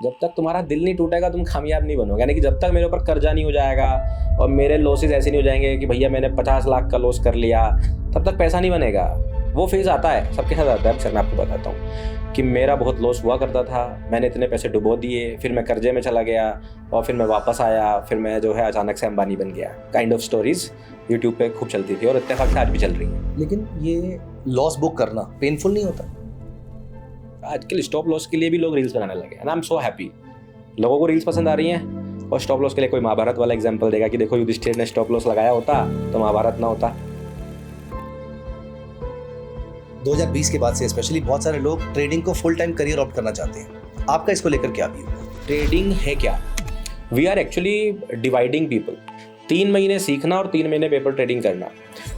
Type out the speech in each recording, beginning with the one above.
जब तक तुम्हारा दिल नहीं टूटेगा तुम कामयाब नहीं बनोगे। यानी कि जब तक मेरे ऊपर कर्जा नहीं हो जाएगा और मेरे लॉसेस ऐसे नहीं हो जाएंगे कि भैया मैंने 50 लाख का लॉस कर लिया, तब तक पैसा नहीं बनेगा। वो फेज़ आता है, सबके साथ आता है। सर मैं आपको बताता हूँ कि मेरा बहुत लॉस हुआ करता था, मैंने इतने पैसे डुबो दिए, फिर मैं कर्जे में चला गया और फिर मैं वापस आया, फिर मैं जो है अचानक से अंबानी बन गया। काइंड ऑफ स्टोरीज यूट्यूब पे खूब चलती थी और इत्तेफाक से आज भी चल रही हैं। लेकिन ये लॉस बुक करना पेनफुल नहीं होता? आजकल स्टॉप लॉस के लिए भी लोग रील्स बनाने लगे and I am so happy. लोगों को रील्स पसंद आ रही हैं और स्टॉप लॉस के लिए कोई महाभारत वाला एग्जांपल देगा कि देखो युधिष्ठिर ने स्टॉप लॉस लगाया होता तो महाभारत ना होता। 2020 के बाद से स्पेशली बहुत सारे लोग ट्रेडिंग को फुल टाइम करियर ऑप्ट करना चाहते हैं। आपका इसको लेकर क्या व्यू है? ट्रेडिंग है क्या? We are actually dividing people. 3 महीने सीखना और 3 महीने पेपर ट्रेडिंग करना।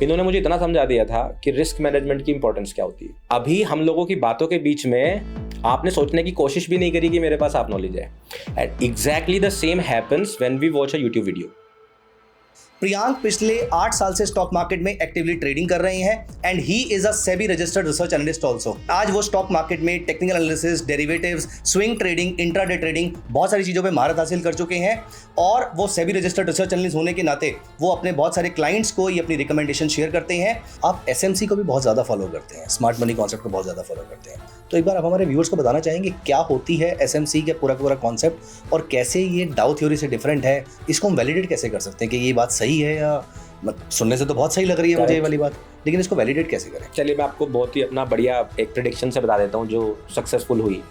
इन्होंने मुझे इतना समझा दिया था कि रिस्क मैनेजमेंट की इंपॉर्टेंस क्या होती है। अभी हम लोगों की बातों के बीच में आपने सोचने की कोशिश भी नहीं करी कि मेरे पास आप नॉलेज है। And exactly the same happens when we watch a YouTube video. Priyank पिछले 8 साल से स्टॉक मार्केट में एक्टिवली ट्रेडिंग कर रहे हैं and he is a SEBI registered research analyst also. आज वो स्टॉक मार्केट में technical analysis, derivatives, swing trading, intraday trading बहुत सारी चीजों पे महारत हासिल कर चुके हैं और वो सेबी रजिस्टर्ड रिसर्च एनालिस्ट होने के नाते वो अपने बहुत सारे क्लाइंट्स को ये अपनी रिकमेंडेशन शेयर करते हैं। आप एसएमसी को भी बहुत ज्यादा फॉलो करते हैं, स्मार्ट मनी कॉन्सेप्ट को बहुत ज्यादा फॉलो करते हैं, तो एक बार आप हमारे व्यूअर्स को बताना चाहेंगे क्या होती है एसएमसी का पूरा कॉन्सेप्ट और कैसे ये डाउ थ्योरी से डिफरेंट है? इसको हम वैलिडेट कैसे कर सकते हैं कि ये बात सही है या सुनने से तो बहुत सही लग रही है मुझे ये वाली बात, लेकिन इसको वैलिडेट कैसे करें? चलिए मैं आपको बहुत ही अपना बढ़िया एक प्रेडिक्शन से बता देता हूँ जो सक्सेसफुल हुई।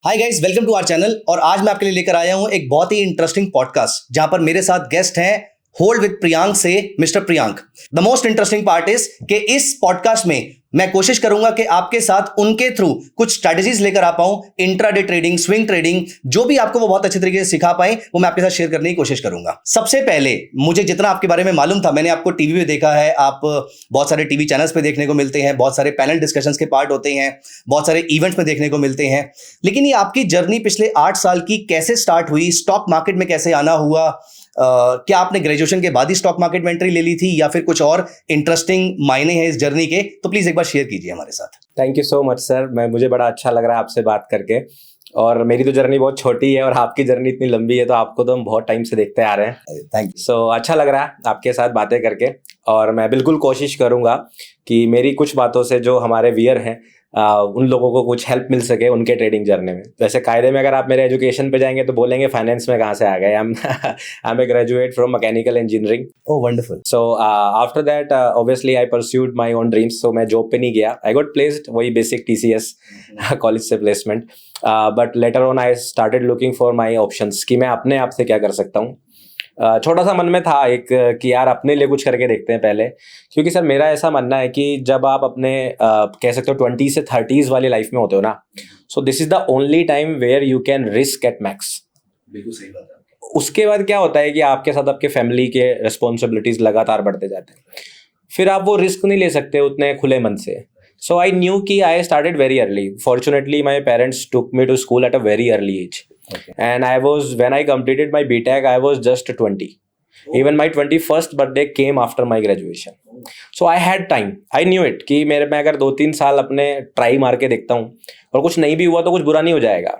Hi guys, welcome to our channel. और आज मैं आपके लिए लेकर आया हूं एक बहुत ही इंटरेस्टिंग पॉडकास्ट जहां पर मेरे साथ गेस्ट हैं होल्ड विद प्रियांक से mister Priyank. The most interesting part is कि इस पॉडकास्ट में मैं कोशिश करूंगा कि आपके साथ उनके थ्रू कुछ स्ट्रेटजीज लेकर आ पाऊं, इंट्राडे ट्रेडिंग, स्विंग ट्रेडिंग, जो भी आपको वो बहुत अच्छे तरीके से सिखा पाए वो मैं आपके साथ शेयर करने की कोशिश करूंगा। सबसे पहले मुझे जितना आपके बारे में मालूम था, मैंने आपको टीवी पे देखा है, आप बहुत सारे टीवी चैनल्स पे देखने को मिलते हैं, बहुत सारे पैनल डिस्कशंस के पार्ट होते हैं, बहुत सारे इवेंट्स में देखने को मिलते हैं, लेकिन ये आपकी जर्नी पिछले 8 साल की कैसे स्टार्ट हुई? स्टॉक मार्केट में कैसे आना हुआ? क्या आपने ग्रेजुएशन के बाद ही स्टॉक मार्केट में एंट्री ले ली थी या फिर कुछ और इंटरेस्टिंग मायने हैं इस जर्नी के? तो प्लीज एक बार शेयर कीजिए हमारे साथ। Thank you so much sir, मुझे बड़ा अच्छा लग रहा है आपसे बात करके। और मेरी तो जर्नी बहुत छोटी है और आपकी जर्नी इतनी लंबी है, तो आपको तो हम बहुत टाइम से देखते आ रहे हैं। Thank you. सो अच्छा लग रहा है आपके साथ बातें करके और मैं बिल्कुल कोशिश करूंगा कि मेरी कुछ बातों से जो हमारे व्यूअर हैं उन लोगों को कुछ हेल्प मिल सके उनके ट्रेडिंग जर्नी में। वैसे कायदे में अगर आप मेरे एजुकेशन पे जाएंगे तो बोलेंगे फाइनेंस में कहाँ से आ गए। I am a graduate from mechanical engineering. Oh wonderful. So after that obviously I pursued my own dreams. So मैं जॉब पे नहीं गया, आई गॉट प्लेस्ड, वही बेसिक टीसीएस कॉलेज से placement. But later on I started looking for my options कि मैं अपने आप से क्या कर सकता हूँ। छोटा सा मन में था एक कि यार अपने लिए कुछ करके देखते हैं पहले, क्योंकि सर मेरा ऐसा मानना है कि जब आप अपने कह सकते हो 20 से 30s वाली लाइफ में होते हो ना, so this is the only time where you can risk at max. बिल्कुल सही बात है। उसके बाद क्या होता है कि आपके साथ आपके फैमिली के रिस्पॉन्सिबिलिटीज लगातार बढ़ते जाते हैं, फिर आप वो रिस्क नहीं ले सकते उतने खुले मन से। सो आई न्यू कि I started very early. Fortunately my parents took me to school at a very early age. Okay. And when I completed my BTech, I was just 20. Oh. Even my 21st birthday came after my graduation. So I had time. I knew it कि मैं अगर 2-3 साल अपने try मार के देखता हूँ और कुछ नहीं भी हुआ तो कुछ बुरा नहीं हो जाएगा.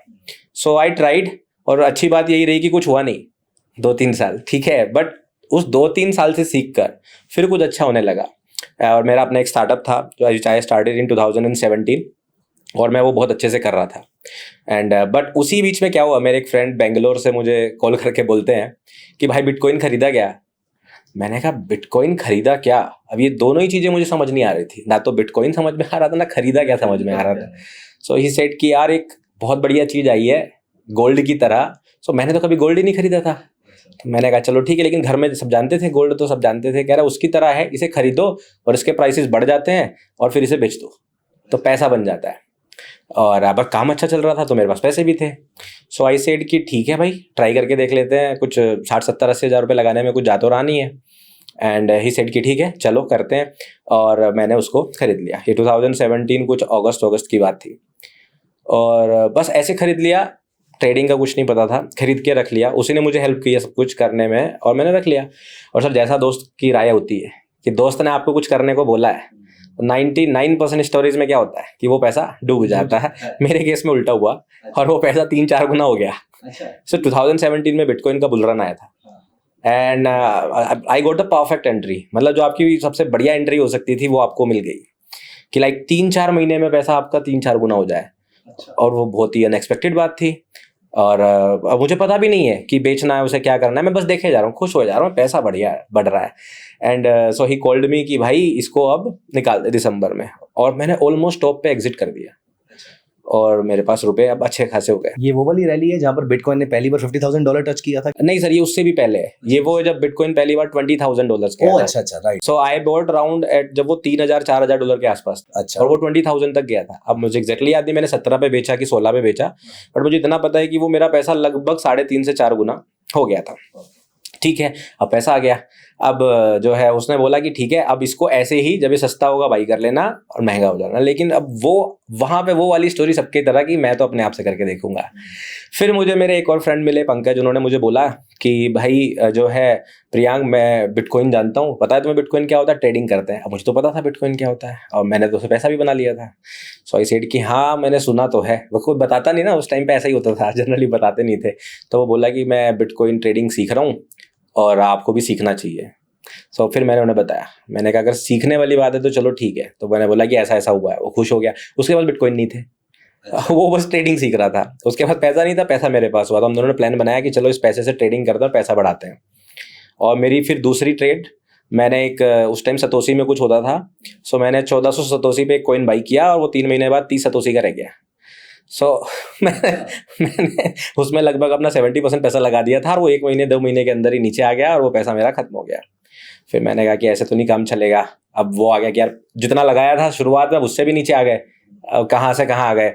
So I tried और अच्छी बात यही रही कि कुछ हुआ नहीं 2-3 साल, ठीक है, बट उस 2-3 साल से सीख कर फिर कुछ अच्छा होने लगा. और मेरा अपना एक स्टार्टअप था जो आई स्टार्टेड इन 2017 और मैं वो बहुत अच्छे से कर रहा था. एंड बट उसी बीच में क्या हुआ, मेरे एक फ्रेंड बेंगलोर से मुझे कॉल करके बोलते हैं कि भाई बिटकॉइन खरीदा क्या. मैंने कहा बिटकॉइन खरीदा क्या? अब ये दोनों ही चीज़ें मुझे समझ नहीं आ रही थी, ना तो बिटकॉइन समझ में आ रहा था ना खरीदा क्या समझ में आ रहा था. सो ही सेड कि यार एक बहुत बढ़िया चीज़ आई है गोल्ड की तरह. सो मैंने तो कभी गोल्ड ही नहीं खरीदा था. तो मैंने कहा चलो ठीक है, लेकिन घर में सब जानते थे गोल्ड, तो सब जानते थे, कह रहा उसकी तरह है, इसे खरीदो और इसके प्राइसेस बढ़ जाते हैं और फिर इसे बेच दो तो पैसा बन जाता है. और अब काम अच्छा चल रहा था तो मेरे पास पैसे भी थे. सो आई सेड कि ठीक है भाई ट्राई करके देख लेते हैं, कुछ 60-70-80 हज़ार रुपये लगाने में कुछ जा तो रहा नहीं है. एंड ही सेड कि ठीक है चलो करते हैं, और मैंने उसको खरीद लिया. ये 2017 कुछ अगस्त की बात थी और बस ऐसे खरीद लिया. ट्रेडिंग का कुछ नहीं पता था, खरीद के रख लिया. उसी ने मुझे हेल्प किया सब कुछ करने में और मैंने रख लिया. और सर जैसा दोस्त की राय होती है कि दोस्त ने आपको कुछ करने को बोला है, 99% स्टोरीज में क्या होता है कि वो पैसा डूब जाता है। मेरे केस में उल्टा हुआ और वो पैसा 3-4 गुना हो गया। सो 2017 में बिटकॉइन का बुल रन आया था and I got the perfect entry. मतलब जो आपकी सबसे बढ़िया एंट्री हो सकती थी वो आपको मिल गई कि लाइक 3-4 महीने में पैसा आपका 3-4 गुना हो जाए। और वो बहुत ही अनएक्सपेक्टेड बात थी। और अब मुझे पता भी नहीं है कि बेचना है, उसे क्या करना है, मैं बस देखे जा रहा हूँ, खुश हो जा रहा हूँ, पैसा बढ़िया है, बढ़ रहा है। And so he called me कि भाई इसको अब निकाल दे दिसंबर में। और मैंने ऑलमोस्ट टॉप पे एग्जिट कर दिया और मेरे पास रुपए अब अच्छे खासे हो गए। ये वो वाली रैली है जहाँ पर बिटकॉइन ने पहली बार $50,000 टच किया था? नहीं सर, ये उससे भी पहले है। ये वो जब बिटकॉइन पहली बार $20,000 के अच्छा right. So I bought round at जब वो $3,000-4,000 के आसपास था। अच्छा। और वो 20,000 तक गया था। अब मुझे एग्जैक्टली याद नहीं मैंने 17 पे बेचा कि 16 पे बेचा, बट मुझे इतना पता है कि वो मेरा पैसा लगभग 3.5 से 4 गुना हो गया था। ठीक है, अब पैसा आ गया। अब जो है उसने बोला कि ठीक है, अब इसको ऐसे ही जब ये सस्ता होगा बाई कर लेना और महंगा हो जाना। लेकिन अब वो वहाँ पे वो वाली स्टोरी सबकी तरह की मैं तो अपने आप से करके देखूंगा। फिर मुझे मेरे एक और फ्रेंड मिले, पंकज, उन्होंने मुझे बोला कि भाई जो है प्रियांक, मैं बिटकॉइन जानता हूँ, पता है तुम्हें बिटकॉइन क्या होता है? ट्रेडिंग करते हैं। अब मुझे तो पता था बिटकॉइन क्या होता है और मैंने तो उसे पैसा भी बना लिया था। सो आई सेड कि हाँ मैंने सुना तो है। वो कोई बताता नहीं ना, उस टाइम पे ऐसा ही होता था, जनरली बताते नहीं थे। तो वो बोला कि मैं बिटकॉइन ट्रेडिंग सीख रहा हूँ और आपको भी सीखना चाहिए। सो फिर मैंने उन्हें बताया, मैंने कहा अगर सीखने वाली बात है तो चलो ठीक है। तो मैंने बोला कि ऐसा ऐसा हुआ है। वो खुश हो गया। उसके बाद बिटकॉइन नहीं थे, वो बस ट्रेडिंग सीख रहा था। उसके बाद पैसा नहीं था, पैसा मेरे पास हुआ। तो हम दोनों ने प्लान बनाया कि चलो इस पैसे से ट्रेडिंग करते हैं, पैसा बढ़ाते हैं। और मेरी फिर दूसरी ट्रेड, मैंने एक उस टाइम सतोशी में कुछ होता था, सो मैंने 1400 सतोशी पे एक कॉइन बाई किया और वो 3 महीने बाद 30 सतोशी का रह गया। सो मैंने उसमें लगभग अपना 70% पैसा लगा दिया था और वो 1 महीने 2 महीने के अंदर ही नीचे आ गया और वो पैसा मेरा खत्म हो गया। फिर मैंने कहा कि ऐसे तो नहीं काम चलेगा। अब वो आ गया कि यार जितना लगाया था शुरुआत में उससे भी नीचे आ गए, कहाँ से कहाँ आ गए।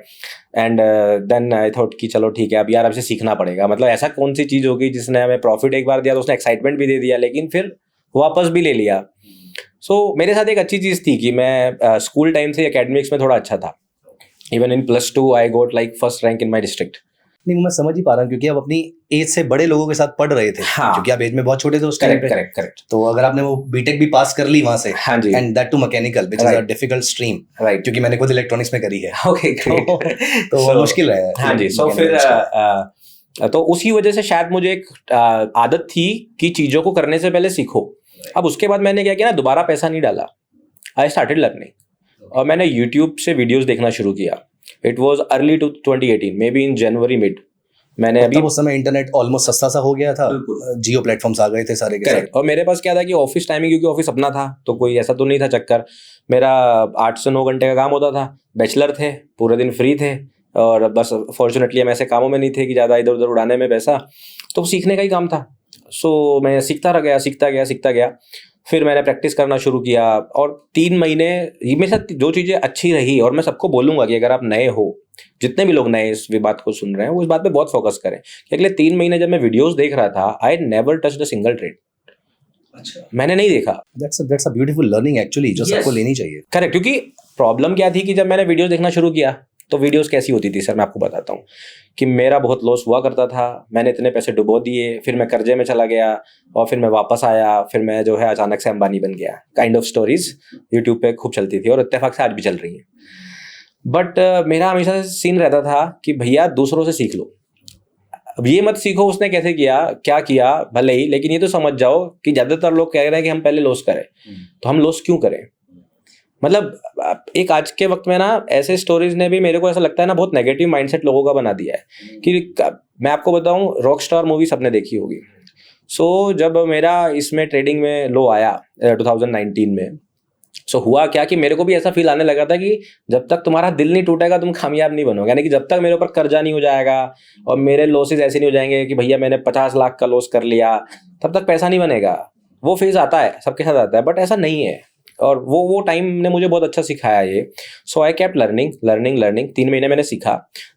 एंड देन आई थॉट कि चलो ठीक है, अब यार अब से सीखना पड़ेगा। मतलब ऐसा कौन सी चीज़ होगी जिसने हमें प्रॉफिट एक बार दिया तो उसने एक्साइटमेंट भी दे दिया लेकिन फिर वापस भी ले लिया। सो मेरे साथ एक अच्छी चीज़ थी कि मैं स्कूल टाइम से एकेडमिक्स में थोड़ा अच्छा था। Even in +2 I got like first rank in my district. नहीं, मैं समझ ही पा रहा हूँ क्योंकि आप अपनी एज से बड़े लोगों के साथ पढ़ रहे थे। हाँ। क्योंकि आप एज में बहुत छोटे थे उस टाइम पे। करेक्ट। तो अगर आपने वो बीटेक भी पास कर ली वहां से, हाँ जी, and that too mechanical which is a difficult stream, right, क्योंकि मैंने खुद इलेक्ट्रॉनिक्स में करी है। ओके तो वो मुश्किल है। हाँ जी। सो फिर तो उसी वजह से शायद मुझे एक आदत थी कि चीज़ों को करने से पहले सीखो। अब उसके बाद मैंने क्या किया ना, दोबारा पैसा नहीं डाला। आई स्टार्टेड लर्निंग और मैंने यूट्यूब से वीडियोस देखना शुरू किया। It was early to 2018, maybe in January mid. मैंने अभी उस समय इंटरनेट ऑलमोस्ट सस्ता सा हो गया था, जियो प्लेटफॉर्म्स आ गए थे सारे के सारे। और मेरे पास क्या था कि ऑफिस टाइमिंग, क्योंकि ऑफिस अपना था तो कोई ऐसा तो नहीं था चक्कर। मेरा 8 से 9 घंटे का काम होता था। बैचलर थे, पूरे दिन फ्री थे और बस फॉर्चुनेटली हम ऐसे कामों में नहीं थे कि ज़्यादा इधर उधर उड़ाने में पैसा, तो सीखने का ही काम था। सो मैं सीखता गया। फिर मैंने प्रैक्टिस करना शुरू किया और 3 महीने ये मेरे साथ जो चीज़ें अच्छी रही। और मैं सबको बोलूँगा कि अगर आप नए हो, जितने भी लोग नए इस बात को सुन रहे हैं, वो इस बात पे बहुत फोकस करें कि अगले 3 महीने जब मैं वीडियोस देख रहा था, I never touched a single trade. अच्छा, मैंने नहीं देखा। That's a beautiful learning actually, जो सबको लेनी चाहिए। करेक्ट, क्योंकि प्रॉब्लम क्या थी कि जब मैंने वीडियोस देखना शुरू किया तो वीडियोस कैसी होती थी सर, मैं आपको बताता हूँ कि मेरा बहुत लॉस हुआ करता था। मैंने इतने पैसे डुबो दिए, फिर मैं कर्जे में चला गया और फिर मैं वापस आया, फिर मैं जो है अचानक से अंबानी बन गया। काइंड ऑफ स्टोरीज यूट्यूब पे खूब चलती थी और इत्तेफाक से आज भी चल रही हैं। बट मेरा हमेशा सीन रहता था कि भैया दूसरों से सीख लो। अब ये मत सीखो उसने कैसे किया, क्या किया, भले ही, लेकिन ये तो समझ जाओ कि ज़्यादातर लोग कह रहे हैं कि हम पहले लॉस करें, तो हम लॉस क्यों करें। मतलब एक आज के वक्त में ना ऐसे स्टोरीज ने भी मेरे को ऐसा लगता है ना बहुत नेगेटिव माइंडसेट लोगों का बना दिया है। कि मैं आपको बताऊं, रॉकस्टार मूवी सबने देखी होगी। सो जब मेरा इसमें ट्रेडिंग में लो आया 2019 में, सो हुआ क्या कि मेरे को भी ऐसा फील आने लगा था कि जब तक तुम्हारा दिल नहीं टूटेगा तुम कामयाब नहीं बनोगे। यानी कि जब तक मेरे ऊपर कर्जा नहीं हो जाएगा और मेरे लॉसेज ऐसे नहीं हो जाएंगे कि भैया मैंने 50 लाख का लॉस कर लिया, तब तक पैसा नहीं बनेगा। वो फेज आता है, सबके साथ आता है, बट ऐसा नहीं है। और वो टाइम ने मुझे बहुत अच्छा सिखाया ये। सो आई केप्ट लर्निंग 3 महीने मैंने सीखा।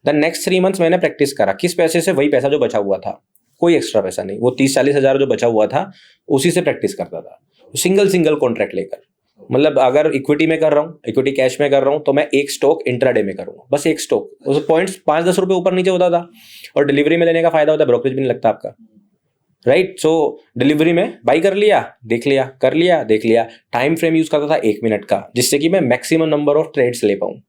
देन नेक्स्ट 3 मंथ्स मैंने प्रैक्टिस करा। किस पैसे से? वही पैसा जो बचा हुआ था, कोई एक्स्ट्रा पैसा नहीं। वो 30-40 हज़ार जो बचा हुआ था उसी से प्रैक्टिस करता था, सिंगल कॉन्ट्रैक्ट लेकर। मतलब अगर इक्विटी में कर रहा हूँ, इक्विटी कैश में कर रहा हूँ, तो मैं एक स्टॉक इंट्राडे में करूँगा, बस एक स्टॉक। उस पॉइंट्स 5-10 रुपये ऊपर नीचे होता था और डिलीवरी में लेने का फायदा होता है, ब्रोकरेज भी नहीं लगता आपका। राइट। सो डिलीवरी में बाई कर लिया, देख लिया, कर लिया, देख लिया। टाइम फ्रेम यूज करता था 1 मिनट का, जिससे कि मैं मैक्सिमम नंबर ऑफ ट्रेड्स ले पाऊँ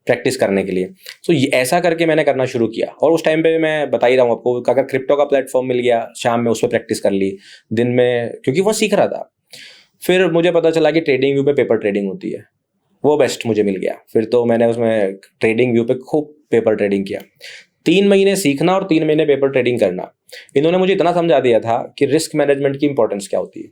प्रैक्टिस करने के लिए। सो ऐसा करके मैंने करना शुरू किया। और उस टाइम पे मैं बता ही रहा हूँ आपको, अगर क्रिप्टो का प्लेटफॉर्म मिल गया, शाम में उस पर प्रैक्टिस कर ली, दिन में, क्योंकि वो सीख रहा था। फिर मुझे पता चला कि ट्रेडिंग व्यू पे पेपर ट्रेडिंग होती है, वो बेस्ट मुझे मिल गया। फिर तो मैंने उसमें ट्रेडिंग व्यू पे खूब पेपर ट्रेडिंग किया। 3 महीने सीखना और 3 महीने पेपर ट्रेडिंग करना, इन्होंने मुझे इतना समझा दिया था कि रिस्क मैनेजमेंट की इंपॉर्टेंस क्या होती है।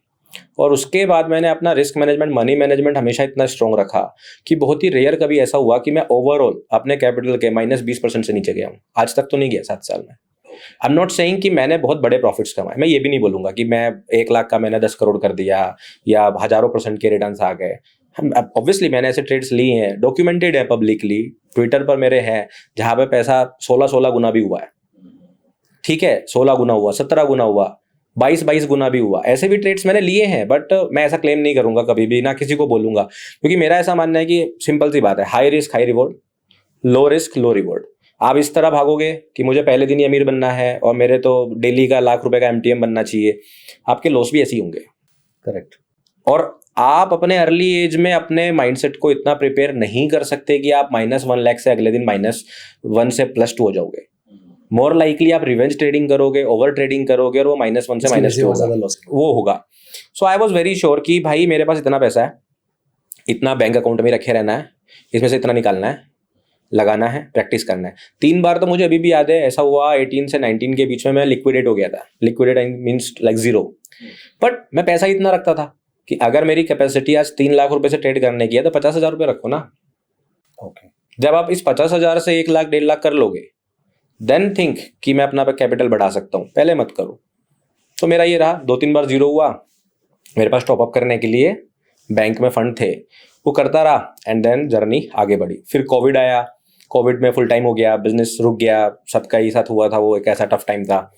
और उसके बाद मैंने अपना रिस्क मैनेजमेंट, मनी मैनेजमेंट हमेशा इतना स्ट्रॉन्ग रखा कि बहुत ही रेयर कभी ऐसा हुआ कि मैं ओवरऑल अपने कैपिटल के -20% से नीचे गया हूँ। आज तक तो नहीं गया 7 साल में। आई एम नॉट सेइंग कि मैंने बहुत बड़े प्रॉफिट्स कमाए, मैं ये भी नहीं बोलूंगा कि मैं 1 लाख का मैंने 10 करोड़ कर दिया या हजारों % के रिटर्न्स आ गए। ऑब्वियसली मैंने ऐसे ट्रेड्स लिए हैं, डॉक्यूमेंटेड है पब्लिकली, ट्विटर पर मेरे हैं, जहां पे पैसा 16 गुना भी हुआ है। ठीक है, 16 गुना हुआ, 17 गुना हुआ, 22 गुना भी हुआ। ऐसे भी ट्रेड्स मैंने लिए हैं, बट मैं ऐसा क्लेम नहीं करूंगा कभी भी, ना किसी को बोलूंगा, क्योंकि मेरा ऐसा मानना है कि सिंपल सी बात है, high risk high reward, low risk लो रिवॉर्ड। आप इस तरह भागोगे कि मुझे पहले दिन ही अमीर बनना है और मेरे तो डेली का लाख रुपए का MTM बनना चाहिए, आपके लॉस भी ऐसे ही होंगे। करेक्ट। और आप अपने अर्ली एज में अपने माइंडसेट को इतना प्रिपेयर नहीं कर सकते कि आप -1 लाख से अगले दिन -1 से +2 हो जाओगे। मोर लाइकली आप रिवेंज ट्रेडिंग करोगे, ओवर ट्रेडिंग करोगे, और वो -1 से -2 होगा, वो होगा। सो आई वॉज वेरी श्योर कि भाई मेरे पास इतना पैसा है, इतना बैंक अकाउंट में रखे रहना है, इसमें से इतना निकालना है, लगाना है, प्रैक्टिस करना है। 3 बार तो मुझे अभी भी याद है, ऐसा हुआ 18 से 19 के बीच में मैं लिक्विडेट हो गया था। Liquidate means like zero. But मैं पैसा इतना रखता था कि अगर मेरी कैपेसिटी आज 3 लाख रुपए से ट्रेड करने की है तो 50,000 रुपये रखो ना। ओके। जब आप इस 50,000 से 1 लाख 1.5 लाख कर लोगे, देन थिंक कि मैं अपना कैपिटल बढ़ा सकता हूँ, पहले मत करो। तो मेरा ये रहा, 2-3 बार जीरो हुआ, मेरे पास टॉपअप करने के लिए बैंक में फंड थे, वो करता रहा, एंड देन जर्नी आगे बढ़ी। फिर कोविड आया, कोविड में फुल टाइम हो गया, बिजनेस रुक गया, सबका ही साथ हुआ था, वो एक ऐसा टफ टाइम था।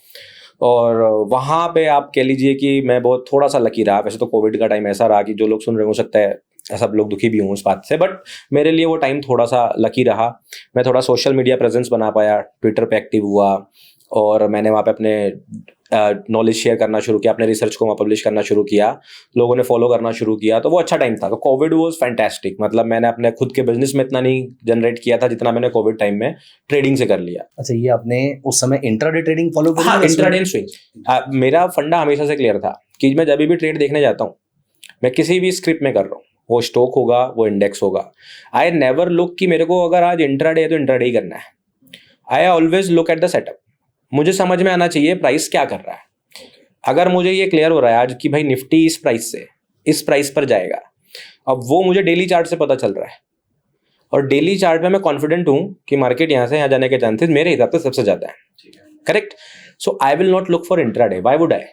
और वहाँ पे आप कह लीजिए कि मैं बहुत थोड़ा सा लकी रहा। वैसे तो कोविड का टाइम ऐसा रहा कि जो लोग सुन रहे हो सकता है सब लोग दुखी भी हों उस बात से, बट मेरे लिए वो टाइम थोड़ा सा लकी रहा। मैं थोड़ा सोशल मीडिया प्रेजेंस बना पाया, ट्विटर पे एक्टिव हुआ, और मैंने वहाँ पे अपने नॉलेज शेयर करना शुरू किया, अपने रिसर्च को वहाँ पब्लिश करना शुरू किया, लोगों ने फॉलो करना शुरू किया, तो वो अच्छा टाइम था। तो कोविड वाज फैंटास्टिक। मतलब मैंने अपने खुद के बिजनेस में इतना नहीं जनरेट किया था जितना मैंने कोविड टाइम में ट्रेडिंग से कर लिया। अच्छा, ये आपने उस समय इंट्राडे ट्रेडिंग फॉलो करी? हाँ, इंट्राडे एंड स्विंग। मेरा फंडा हमेशा से क्लियर था कि मैं जब भी ट्रेड देखने जाता हूँ, मैं किसी भी स्क्रिप्ट में कर रहा हूँ, वो स्टॉक होगा, वो इंडेक्स होगा, आई नेवर लुक कि मेरे को अगर आज इंट्राडे है तो इंट्राडे ही करना है। I always look at the setup. मुझे समझ में आना चाहिए प्राइस क्या कर रहा है। अगर मुझे ये क्लियर हो रहा है आज कि भाई निफ्टी इस प्राइस से इस प्राइस पर जाएगा, अब वो मुझे डेली चार्ट से पता चल रहा है, और डेली चार्ट में मैं कॉन्फिडेंट हूं कि मार्केट यहां से यहां जाने के चांसेस मेरे हिसाब से सबसे ज्यादा है। Correct. So I will not look for intraday. Why would I?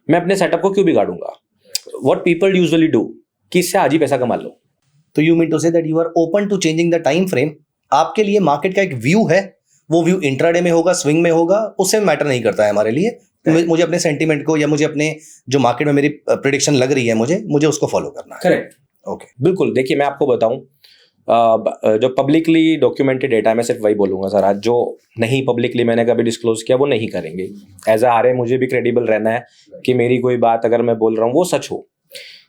मैं अपने सेटअप को क्यों बिगाड़ूंगा? व्हाट पीपल यूजुअली डू कि इससे आज ही पैसा कमा लो। तो you mean to say that you are open to changing the time frame. आपके लिए मार्केट का एक व्यू है, वो व्यू इंट्राडे में होगा, स्विंग में होगा, उससे मैटर नहीं करता है हमारे लिए। मुझे अपने सेंटीमेंट को या मुझे अपने जो मार्केट में मेरी प्रेडिक्शन लग रही है मुझे उसको फॉलो करना है। करेक्ट। ओके, बिल्कुल। देखिए मैं आपको बताऊं, जो पब्लिकली डॉक्यूमेंटेड डेटा है मैं सिर्फ वही बोलूंगा सर। आज जो नहीं पब्लिकली मैंने कभी डिस्क्लोज किया वो नहीं करेंगे। एज अ आरए मुझे भी क्रेडिबल रहना है कि मेरी कोई बात अगर मैं बोल रहा हूँ वो सच हो।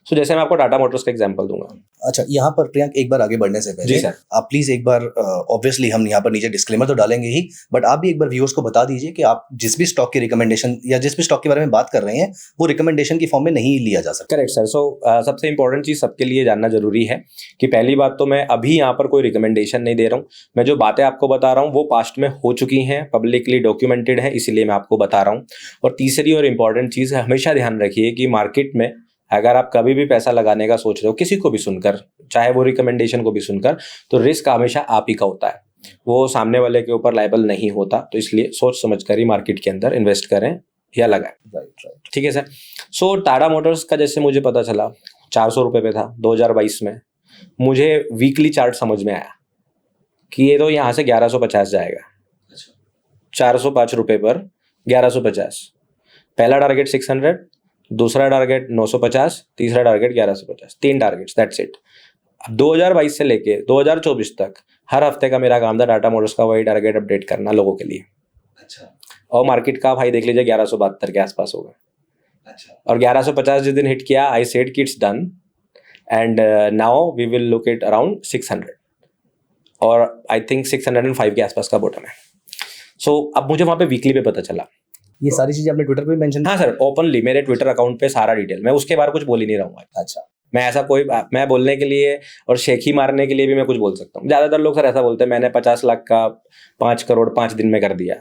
सो जैसे मैं आपको टाटा मोटर्स का एग्जांपल दूंगा। अच्छा, यहाँ पर प्रियंक एक बार आगे बढ़ने से पहले जी सर, आप प्लीज एक बार, ऑब्वियसली हम यहाँ पर नीचे डिस्क्लेमर तो डालेंगे ही, बट आप भी एक बार व्यूअर्स को बता दीजिए कि आप जिस भी स्टॉक की रिकमेंडेशन या जिस भी स्टॉक के बारे में बात कर रहे हैं वो रिकमेंडेशन की फॉर्म में नहीं लिया जा सकता। Correct sir. सो सबसे इंपॉर्टेंट चीज सबके लिए जानना जरूरी है कि पहली बात तो मैं अभी यहाँ पर कोई रिकमेंडेशन नहीं दे रहा हूँ। मैं जो बातें आपको बता रहा हूँ वो पास्ट में हो चुकी हैं, पब्लिकली डॉक्यूमेंटेड है, इसीलिए मैं आपको बता रहा हूँ। और तीसरी और इम्पॉर्टेंट चीज है, हमेशा ध्यान रखिए कि मार्केट में अगर आप कभी भी पैसा लगाने का सोच रहे हो, किसी को भी सुनकर, चाहे वो रिकमेंडेशन को भी सुनकर, तो रिस्क हमेशा आप ही का होता है, वो सामने वाले के ऊपर लायबल नहीं होता। तो इसलिए सोच समझ कर ही मार्केट के अंदर इन्वेस्ट करें या लगाएं। राइट। ठीक है सर। सो टाटा मोटर्स का जैसे मुझे पता चला 400 रुपये पे था 2022 में, मुझे वीकली चार्ट समझ में आया कि ये तो यहाँ से 1150 जाएगा। 405 रुपये पर 1150, पहला टारगेट 600, दूसरा टारगेट 950, तीसरा टारगेट 1150, 3 टारगेट्स, दैट्स इट। अब 2022 से लेके 2024 तक हर हफ्ते का मेरा काम था टाटा मोटर्स का वही टारगेट अपडेट करना लोगों के लिए। अच्छा। और मार्केट का भाई देख लीजिए 1172 के आसपास होगा। अच्छा, और 1150 जिस दिन हिट किया, आई सेड कि it's done and now we will look it around 600 और आई थिंक 605 के आसपास का बॉटम है। सो अब मुझे वहाँ पे वीकली पे पता चला। ये सारी चीजें आपने ट्विटर पे भी मेंशन? हाँ सर, ओपनली मेरे ट्विटर अकाउंट पे सारा डिटेल, मैं उसके बारे कुछ बोल ही नहीं रहा हूँ। अच्छा, मैं ऐसा कोई, मैं बोलने के लिए और शेखी मारने के लिए भी मैं कुछ बोल सकता हूँ। ज़्यादातर लोग सर ऐसा बोलते हैं मैंने 50 लाख का 5 करोड़ 5 दिन में कर दिया।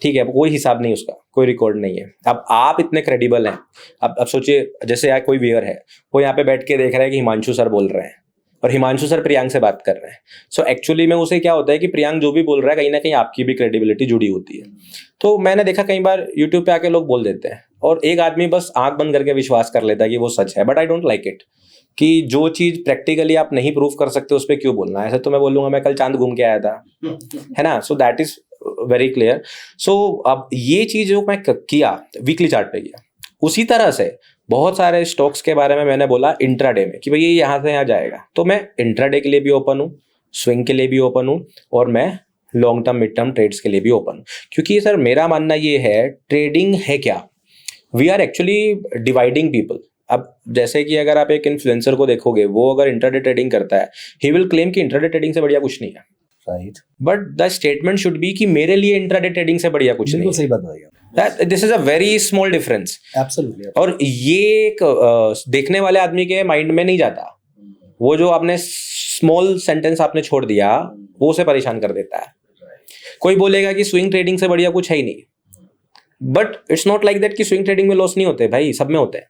ठीक है, कोई हिसाब नहीं उसका, कोई रिकॉर्ड नहीं है। अब आप इतने क्रेडिबल हैं, अब सोचिए जैसे यार कोई व्यूअर है, वो यहाँ पे बैठ के देख रहा है कि हिमांशु सर बोल रहे हैं और हिमांशु सर प्रियांक से बात कर रहे हैं। सो एक्चुअली में उसे क्या होता है कि प्रियांक जो भी बोल रहा है कहीं ना कहीं आपकी भी क्रेडिबिलिटी जुड़ी होती है। तो मैंने देखा कई बार यूट्यूब पे आके लोग बोल देते हैं और एक आदमी बस आंख बंद करके विश्वास कर लेता है कि वो सच है। But I don't like it कि जो चीज प्रैक्टिकली आप नहीं प्रूव कर सकते उस पर क्यों बोलना है। ऐसे तो मैं बोलूंगा मैं कल चांद घूम के आया था, है ना। So that is very clear. So अब ये चीज जो मैं किया वीकली चार्ट पे किया, उसी तरह से बहुत सारे स्टॉक्स के बारे में मैंने बोला इंट्राडे में कि भाई ये यहाँ से यहाँ जाएगा। तो मैं इंट्राडे के लिए भी ओपन हूँ, स्विंग के लिए भी ओपन हूँ और मैं long term mid term trades के लिए भी ओपन हूँ। क्योंकि सर मेरा मानना ये है, ट्रेडिंग है क्या, we are actually dividing people. अब जैसे कि अगर आप एक इन्फ्लुएंसर को देखोगे, वो अगर इंट्राडे ट्रेडिंग करता है, ही विल क्लेम कि इंट्राडे ट्रेडिंग से बढ़िया कुछ नहीं है। Right, but the statement should be कि मेरे लिए इंट्राडे ट्रेडिंग से बढ़िया कुछ नहीं बिल्कुल है। सही बात बताइए। This is a very small difference. Absolutely. और ये एक देखने वाले आदमी के माइंड में नहीं जाता। वो जो आपने स्मॉल सेंटेंस आपने छोड़ दिया, वो उसे परेशान कर देता है। कोई बोलेगा कि स्विंग ट्रेडिंग से बढ़िया कुछ है ही नहीं, but it's not like that कि स्विंग ट्रेडिंग में लॉस नहीं होते भाई, सब में होते हैं।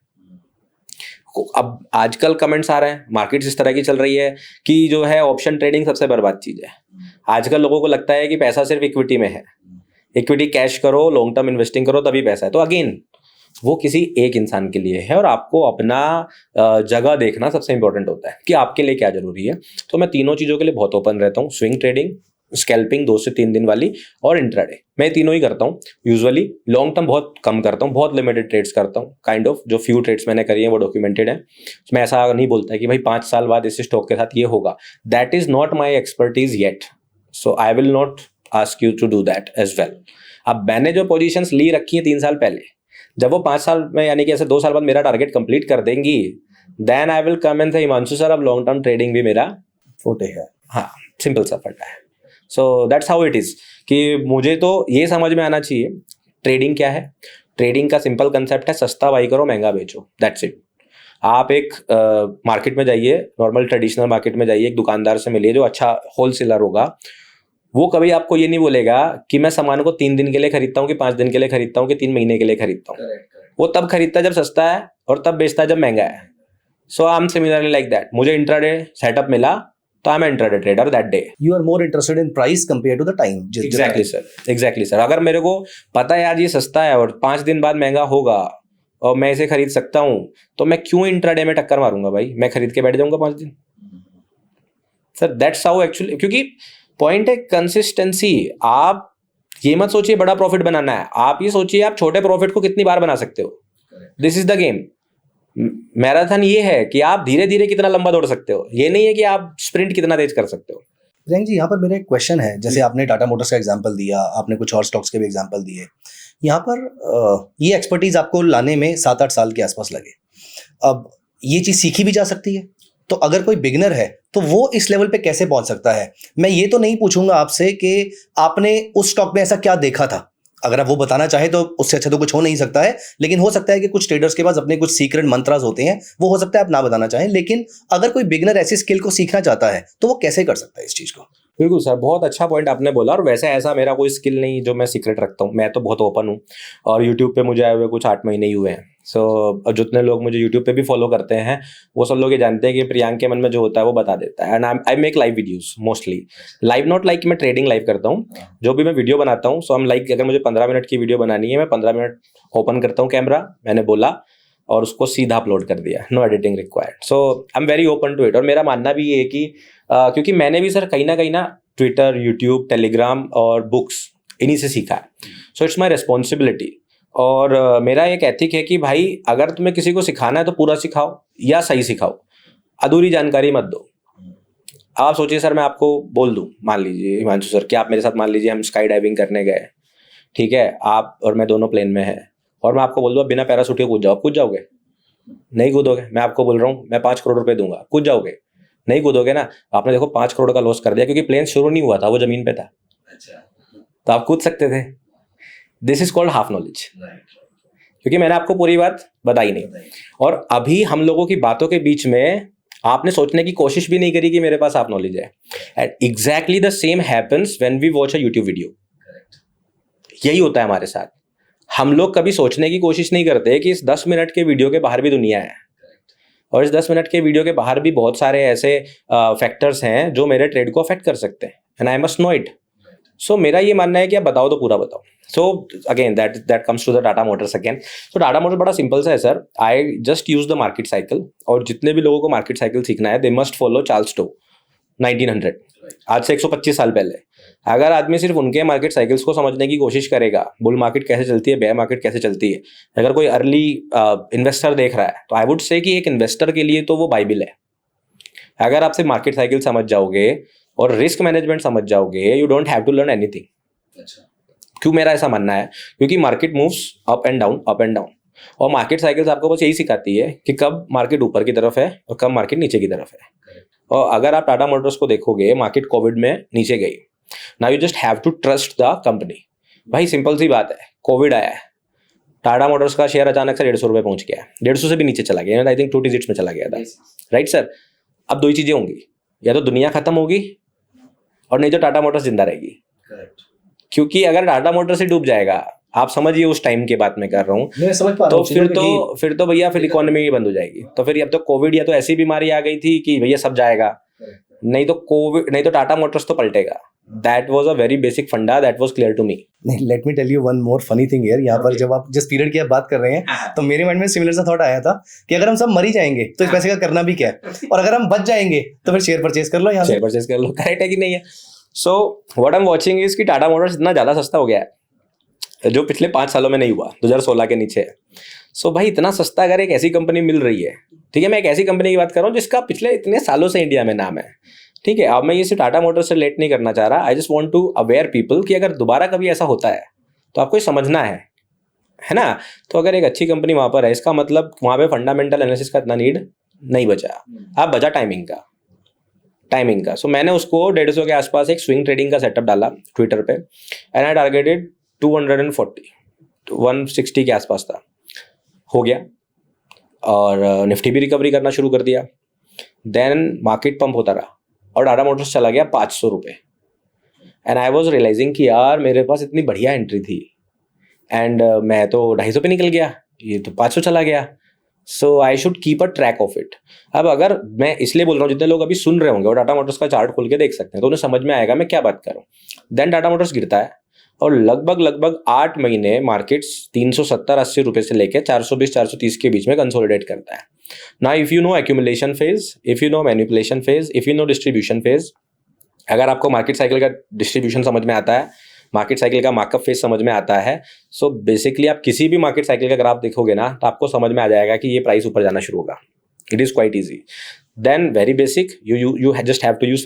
अब आजकल कमेंट्स आ रहे हैं, मार्केट इस तरह की चल रही है कि जो है ऑप्शन ट्रेडिंग सबसे बर्बाद चीज है। आजकल लोगों को लगता है कि पैसा सिर्फ इक्विटी में है, इक्विटी कैश करो, लॉन्ग टर्म इन्वेस्टिंग करो तभी पैसा है। तो अगेन वो किसी एक इंसान के लिए है और आपको अपना जगह देखना सबसे इंपॉर्टेंट होता है कि आपके लिए क्या जरूरी है। तो मैं तीनों चीजों के लिए बहुत ओपन रहता हूँ, स्विंग ट्रेडिंग, स्कैल्पिंग 2 से 3 दिन वाली और इंट्राडे, मैं तीनों ही करता हूँ। यूजुअली लॉन्ग टर्म बहुत कम करता हूँ, बहुत लिमिटेड ट्रेड्स करता हूँ। काइंड ऑफ जो फ्यू ट्रेड्स मैंने करी हैं वो डॉक्यूमेंटेड है। मैं ऐसा नहीं बोलता कि भाई 5 साल बाद इस स्टॉक के साथ ये होगा, that is not my expertise yet, so I will not ask you to do that as well. अब मैंने जो पोजीशंस ली रखी हैं 3 साल पहले, जब वो 5 साल में यानी कि ऐसे 2 साल बाद मेरा टारगेट कंप्लीट कर देंगी, then I will come and say Himanshu sir अब लॉन्ग टर्म ट्रेडिंग भी मेरा फोटे है। हाँ, सिंपल सा फंडा है। So that's how it is कि मुझे तो ये समझ में आना चाहिए ट्रेडिंग क्या है। ट्रेडिंग का सिंपल कंसेप्ट है, सस्ता बाई करो महंगा बेचो, दैट्स इट। आप एक मार्केट में जाइए, नॉर्मल ट्रेडिशनल मार्केट में जाइए, एक दुकानदार से मिलिए जो अच्छा होलसेलर होगा। वो कभी आपको ये नहीं बोलेगा कि मैं सामान को 3 दिन के लिए खरीदता हूँ कि 5 दिन के लिए खरीदता हूँ कि 3 महीने के लिए खरीदता हूँ। वो तब खरीदता है जब सस्ता है और तब बेचता है जब महंगा है। So I am similarly like that. मुझे इंट्राडे सेटअप मिला तो I am intraday trader that day. You are more interested in price compare to the time. Exactly sir, exactly sir. अगर मेरे को पता है यार ये सस्ता है और 5 दिन बाद महंगा होगा और मैं इसे खरीद सकता हूँ, तो मैं क्यों इंट्राडे में टक्कर मारूंगा भाई, मैं खरीद के बैठ जाऊंगा 5 दिन। सर दैट्स हाउ एक्चुअली, क्योंकि पॉइंट है कंसिस्टेंसी। आप ये मत सोचिए बड़ा प्रॉफिट बनाना है, आप ये सोचिए आप छोटे प्रॉफिट को कितनी बार बना सकते हो। This is the game. Marathon ये है कि आप धीरे धीरे कितना लंबा दौड़ सकते हो, ये नहीं है कि आप स्प्रिंट कितना तेज कर सकते हो। प्रियंक जी, यहाँ पर मेरा एक क्वेश्चन है, जैसे आपने टाटा मोटर्स का एग्जांपल दिया, आपने कुछ और स्टॉक्स के भी एग्जांपल दिए। यहाँ पर ये एक्सपर्टीज आपको लाने में 7-8 साल के आसपास लगे। अब ये चीज़ सीखी भी जा सकती है, तो अगर कोई बिगिनर है तो वो इस लेवल पे कैसे पहुंच सकता है? मैं ये तो नहीं पूछूंगा आपसे कि आपने उस स्टॉक में ऐसा क्या देखा था, अगर आप वो बताना चाहें तो उससे अच्छा तो कुछ हो नहीं सकता है। लेकिन हो सकता है कि कुछ ट्रेडर्स के पास अपने कुछ सीक्रेट मंत्रास होते हैं, वो हो सकता है आप ना बताना चाहें। लेकिन अगर कोई बिगिनर ऐसी स्किल को सीखना चाहता है तो वो कैसे कर सकता है इस चीज़ को? बिल्कुल सर, बहुत अच्छा पॉइंट आपने बोला। और वैसे ऐसा मेरा कोई स्किल नहीं जो मैं सीक्रेट रखता हूँ, मैं तो बहुत ओपन हूँ। और यूट्यूब पे मुझे आए हुए कुछ 8 महीने ही हुए हैं। सो जितने लोग मुझे यूट्यूब पे भी फॉलो करते हैं वो सब लोग ये जानते हैं कि प्रियांक के मन में जो होता है वो बता देता है। And I make live videos, mostly live, not like मैं ट्रेडिंग लाइव करता हूँ। जो भी मैं वीडियो बनाता हूँ, सो हम लाइक अगर मुझे 15 मिनट की वीडियो बनानी है, मैं 15 मिनट ओपन करता हूँ कैमरा, मैंने बोला और उसको सीधा अपलोड कर दिया, no editing required. So I am very open to it. और मेरा मानना भी ये है कि क्योंकि मैंने भी सर कहीं ना ट्विटर, यूट्यूब, टेलीग्राम और बुक्स इन्हीं से सीखा है। So it's my responsibility. और मेरा एक एथिक है कि भाई अगर तुम्हें किसी को सिखाना है तो पूरा सिखाओ या सही सिखाओ, अधूरी जानकारी मत दो। आप सोचिए सर, मैं आपको बोल दूं, मान लीजिए हिमांशु सर कि आप मेरे साथ मान लीजिए हम स्काई डाइविंग करने गए, ठीक है, आप और मैं दोनों प्लेन में हैं और मैं आपको बोल दूँ बिना पैराशूट के कूद जाओ, आप कूद जाओगे? नहीं कूदोगे। मैं आपको बोल रहा हूँ मैं 5 करोड़ रुपए दूंगा, कूद जाओगे? नहीं कूदोगे ना। आपने देखो 5 करोड़ का लॉस कर दिया क्योंकि प्लेन शुरू नहीं हुआ था, वो जमीन पे था। अच्छा, तो आप कूद सकते थे। This is called half knowledge, क्योंकि मैंने आपको पूरी बात बताई नहीं। और अभी हम लोगों की बातों के बीच में आपने सोचने की कोशिश भी नहीं करी कि मेरे पास हाफ नॉलेज है। And exactly the same happens when we watch a YouTube video. यही होता है हमारे साथ। हम लोग कभी सोचने की कोशिश नहीं करते कि इस 10 मिनट के वीडियो के बाहर भी दुनिया है, और इस 10 मिनट के वीडियो के बाहर भी बहुत सारे ऐसे फैक्टर्स हैं जो मेरे ट्रेड को अफेक्ट कर सकते हैं, and I must know it. So मेरा ये मानना है कि आप बताओ तो पूरा बताओ। So again that comes to the Tata Motors again. So Tata Motors बड़ा सिंपल सा है sir. I just use the market cycle, और जितने भी लोगों को मार्केट साइकिल सीखना है they must follow Charles Stowe 1900, आज से 125 साल पहले। अगर आदमी सिर्फ उनके मार्केट साइकिल्स को समझने की कोशिश करेगा, बुल मार्केट कैसे चलती है, बेयर मार्केट कैसे चलती है, अगर कोई अर्ली इन्वेस्टर देख रहा है तो आई वुड से कि एक इन्वेस्टर के लिए तो वो बाइबिल है। अगर आप सिर्फ मार्केट साइकिल समझ जाओगे और रिस्क मैनेजमेंट समझ जाओगे, you don't have to learn anything. क्यों मेरा ऐसा मानना है? क्योंकि market moves up and down, up and down, और मार्केट साइकिल्स आपको बस यही सिखाती है कि कब मार्केट ऊपर की तरफ है और कब मार्केट नीचे की तरफ है। और अगर आप टाटा मोटर्स को देखोगे, मार्केट कोविड में नीचे गई, now you just have to trust the company. भाई सिंपल सी बात है, कोविड आया है, टाटा मोटर्स का शेयर अचानक से 150 रुपये पहुंच गया, 150 से भी नीचे चला गया, आई थिंक 2 डिजिट्स में चला गया था, राइट सर? अब दो ही चीजें होंगी, या तो दुनिया खत्म होगी और नहीं तो टाटा मोटर्स जिंदा रहेगी। क्योंकि अगर टाटा मोटर्स ही डूब जाएगा, आप समझिए उस टाइम की बात मैं कर रहा हूँ, मैं समझ पा रहा तो हूँ फिर तो भैया फिर इकोनॉमी ही बंद हो जाएगी। तो फिर अब तो कोविड या तो ऐसी बीमारी आ गई थी कि भैया सब जाएगा, नहीं तो कोविड, नहीं तो टाटा मोटर्स तो पलटेगा। That was a very basic फंडा, that was clear to me. नहीं, let me tell you one more funny thing here. यहाँ पर जब आप जिस पीरियड की आप बात कर रहे हैं, तो मेरे माइंड में सिमिलर सा थॉट आया था कि अगर हम सब मर ही जाएंगे तो इस पैसे का करना भी क्या है, और अगर हम बच जाएंगे तो फिर शेयर परचेज कर लो, यहाँ शेयर परचेज कर लो। करेक्ट है कि नहीं है? So what I am watching is कि टाटा मोटर्स इतना ज्यादा सस्ता हो गया है जो पिछले 5 सालों में नहीं हुआ, 2016 के नीचे है। सो भाई इतना सस्ता अगर एक ऐसी कंपनी मिल रही है, ठीक है, मैं एक ऐसी कंपनी की बात कर रहा हूँ जिसका पिछले इतने सालों से इंडिया में नाम है, ठीक है। अब मैं ये सिर्फ टाटा मोटर्स से रिलेट नहीं करना चाह रहा, I just want to aware people कि अगर दोबारा कभी ऐसा होता है तो आपको ये समझना है ना। तो अगर एक अच्छी कंपनी वहाँ पर है, इसका मतलब वहाँ पे फंडामेंटल एनालिसिस का इतना नीड नहीं बचा, आप बचा टाइमिंग का। सो मैंने उसको 150 के आसपास एक स्विंग ट्रेडिंग का सेटअप डाला ट्विटर पे, एंड आई टारगेटेड 240, 160 के आसपास था, हो गया, और निफ्टी भी रिकवरी करना शुरू कर दिया। देन मार्केट पंप होता रहा और टाटा मोटर्स चला गया 500 रुपये, एंड आई वॉज रियलाइजिंग कि यार मेरे पास इतनी बढ़िया एंट्री थी, एंड मैं तो 250 पे निकल गया, ये तो 500 चला गया। So I should keep a track of it. अब अगर मैं इसलिए बोल रहा हूँ, जितने लोग अभी सुन रहे होंगे और टाटा मोटर्स का चार्ट खोल के देख सकते हैं, तो उन्हें समझ में आएगा मैं क्या बात कर रहा हूँ। देन टाटा मोटर्स गिरता है और लगभग 8 महीने मार्केट्स 370-80 रुपये से लेकर 420-430 के बीच में कंसोलिडेट करता है। ना if you know accumulation phase, if you know manipulation phase, if you know distribution phase, अगर आपको मार्केट साइकिल का डिस्ट्रीब्यूशन समझ में आता है, मार्केट साइकिल का मार्कअप फेज समझ में आता है, सो बेसिकली आप किसी भी मार्केट साइकिल का ग्राफ देखोगे ना, तो आपको समझ में आ जाएगा कि ये प्राइस ऊपर जाना शुरू होगा। It is quite easy. Then very basic, you just have to use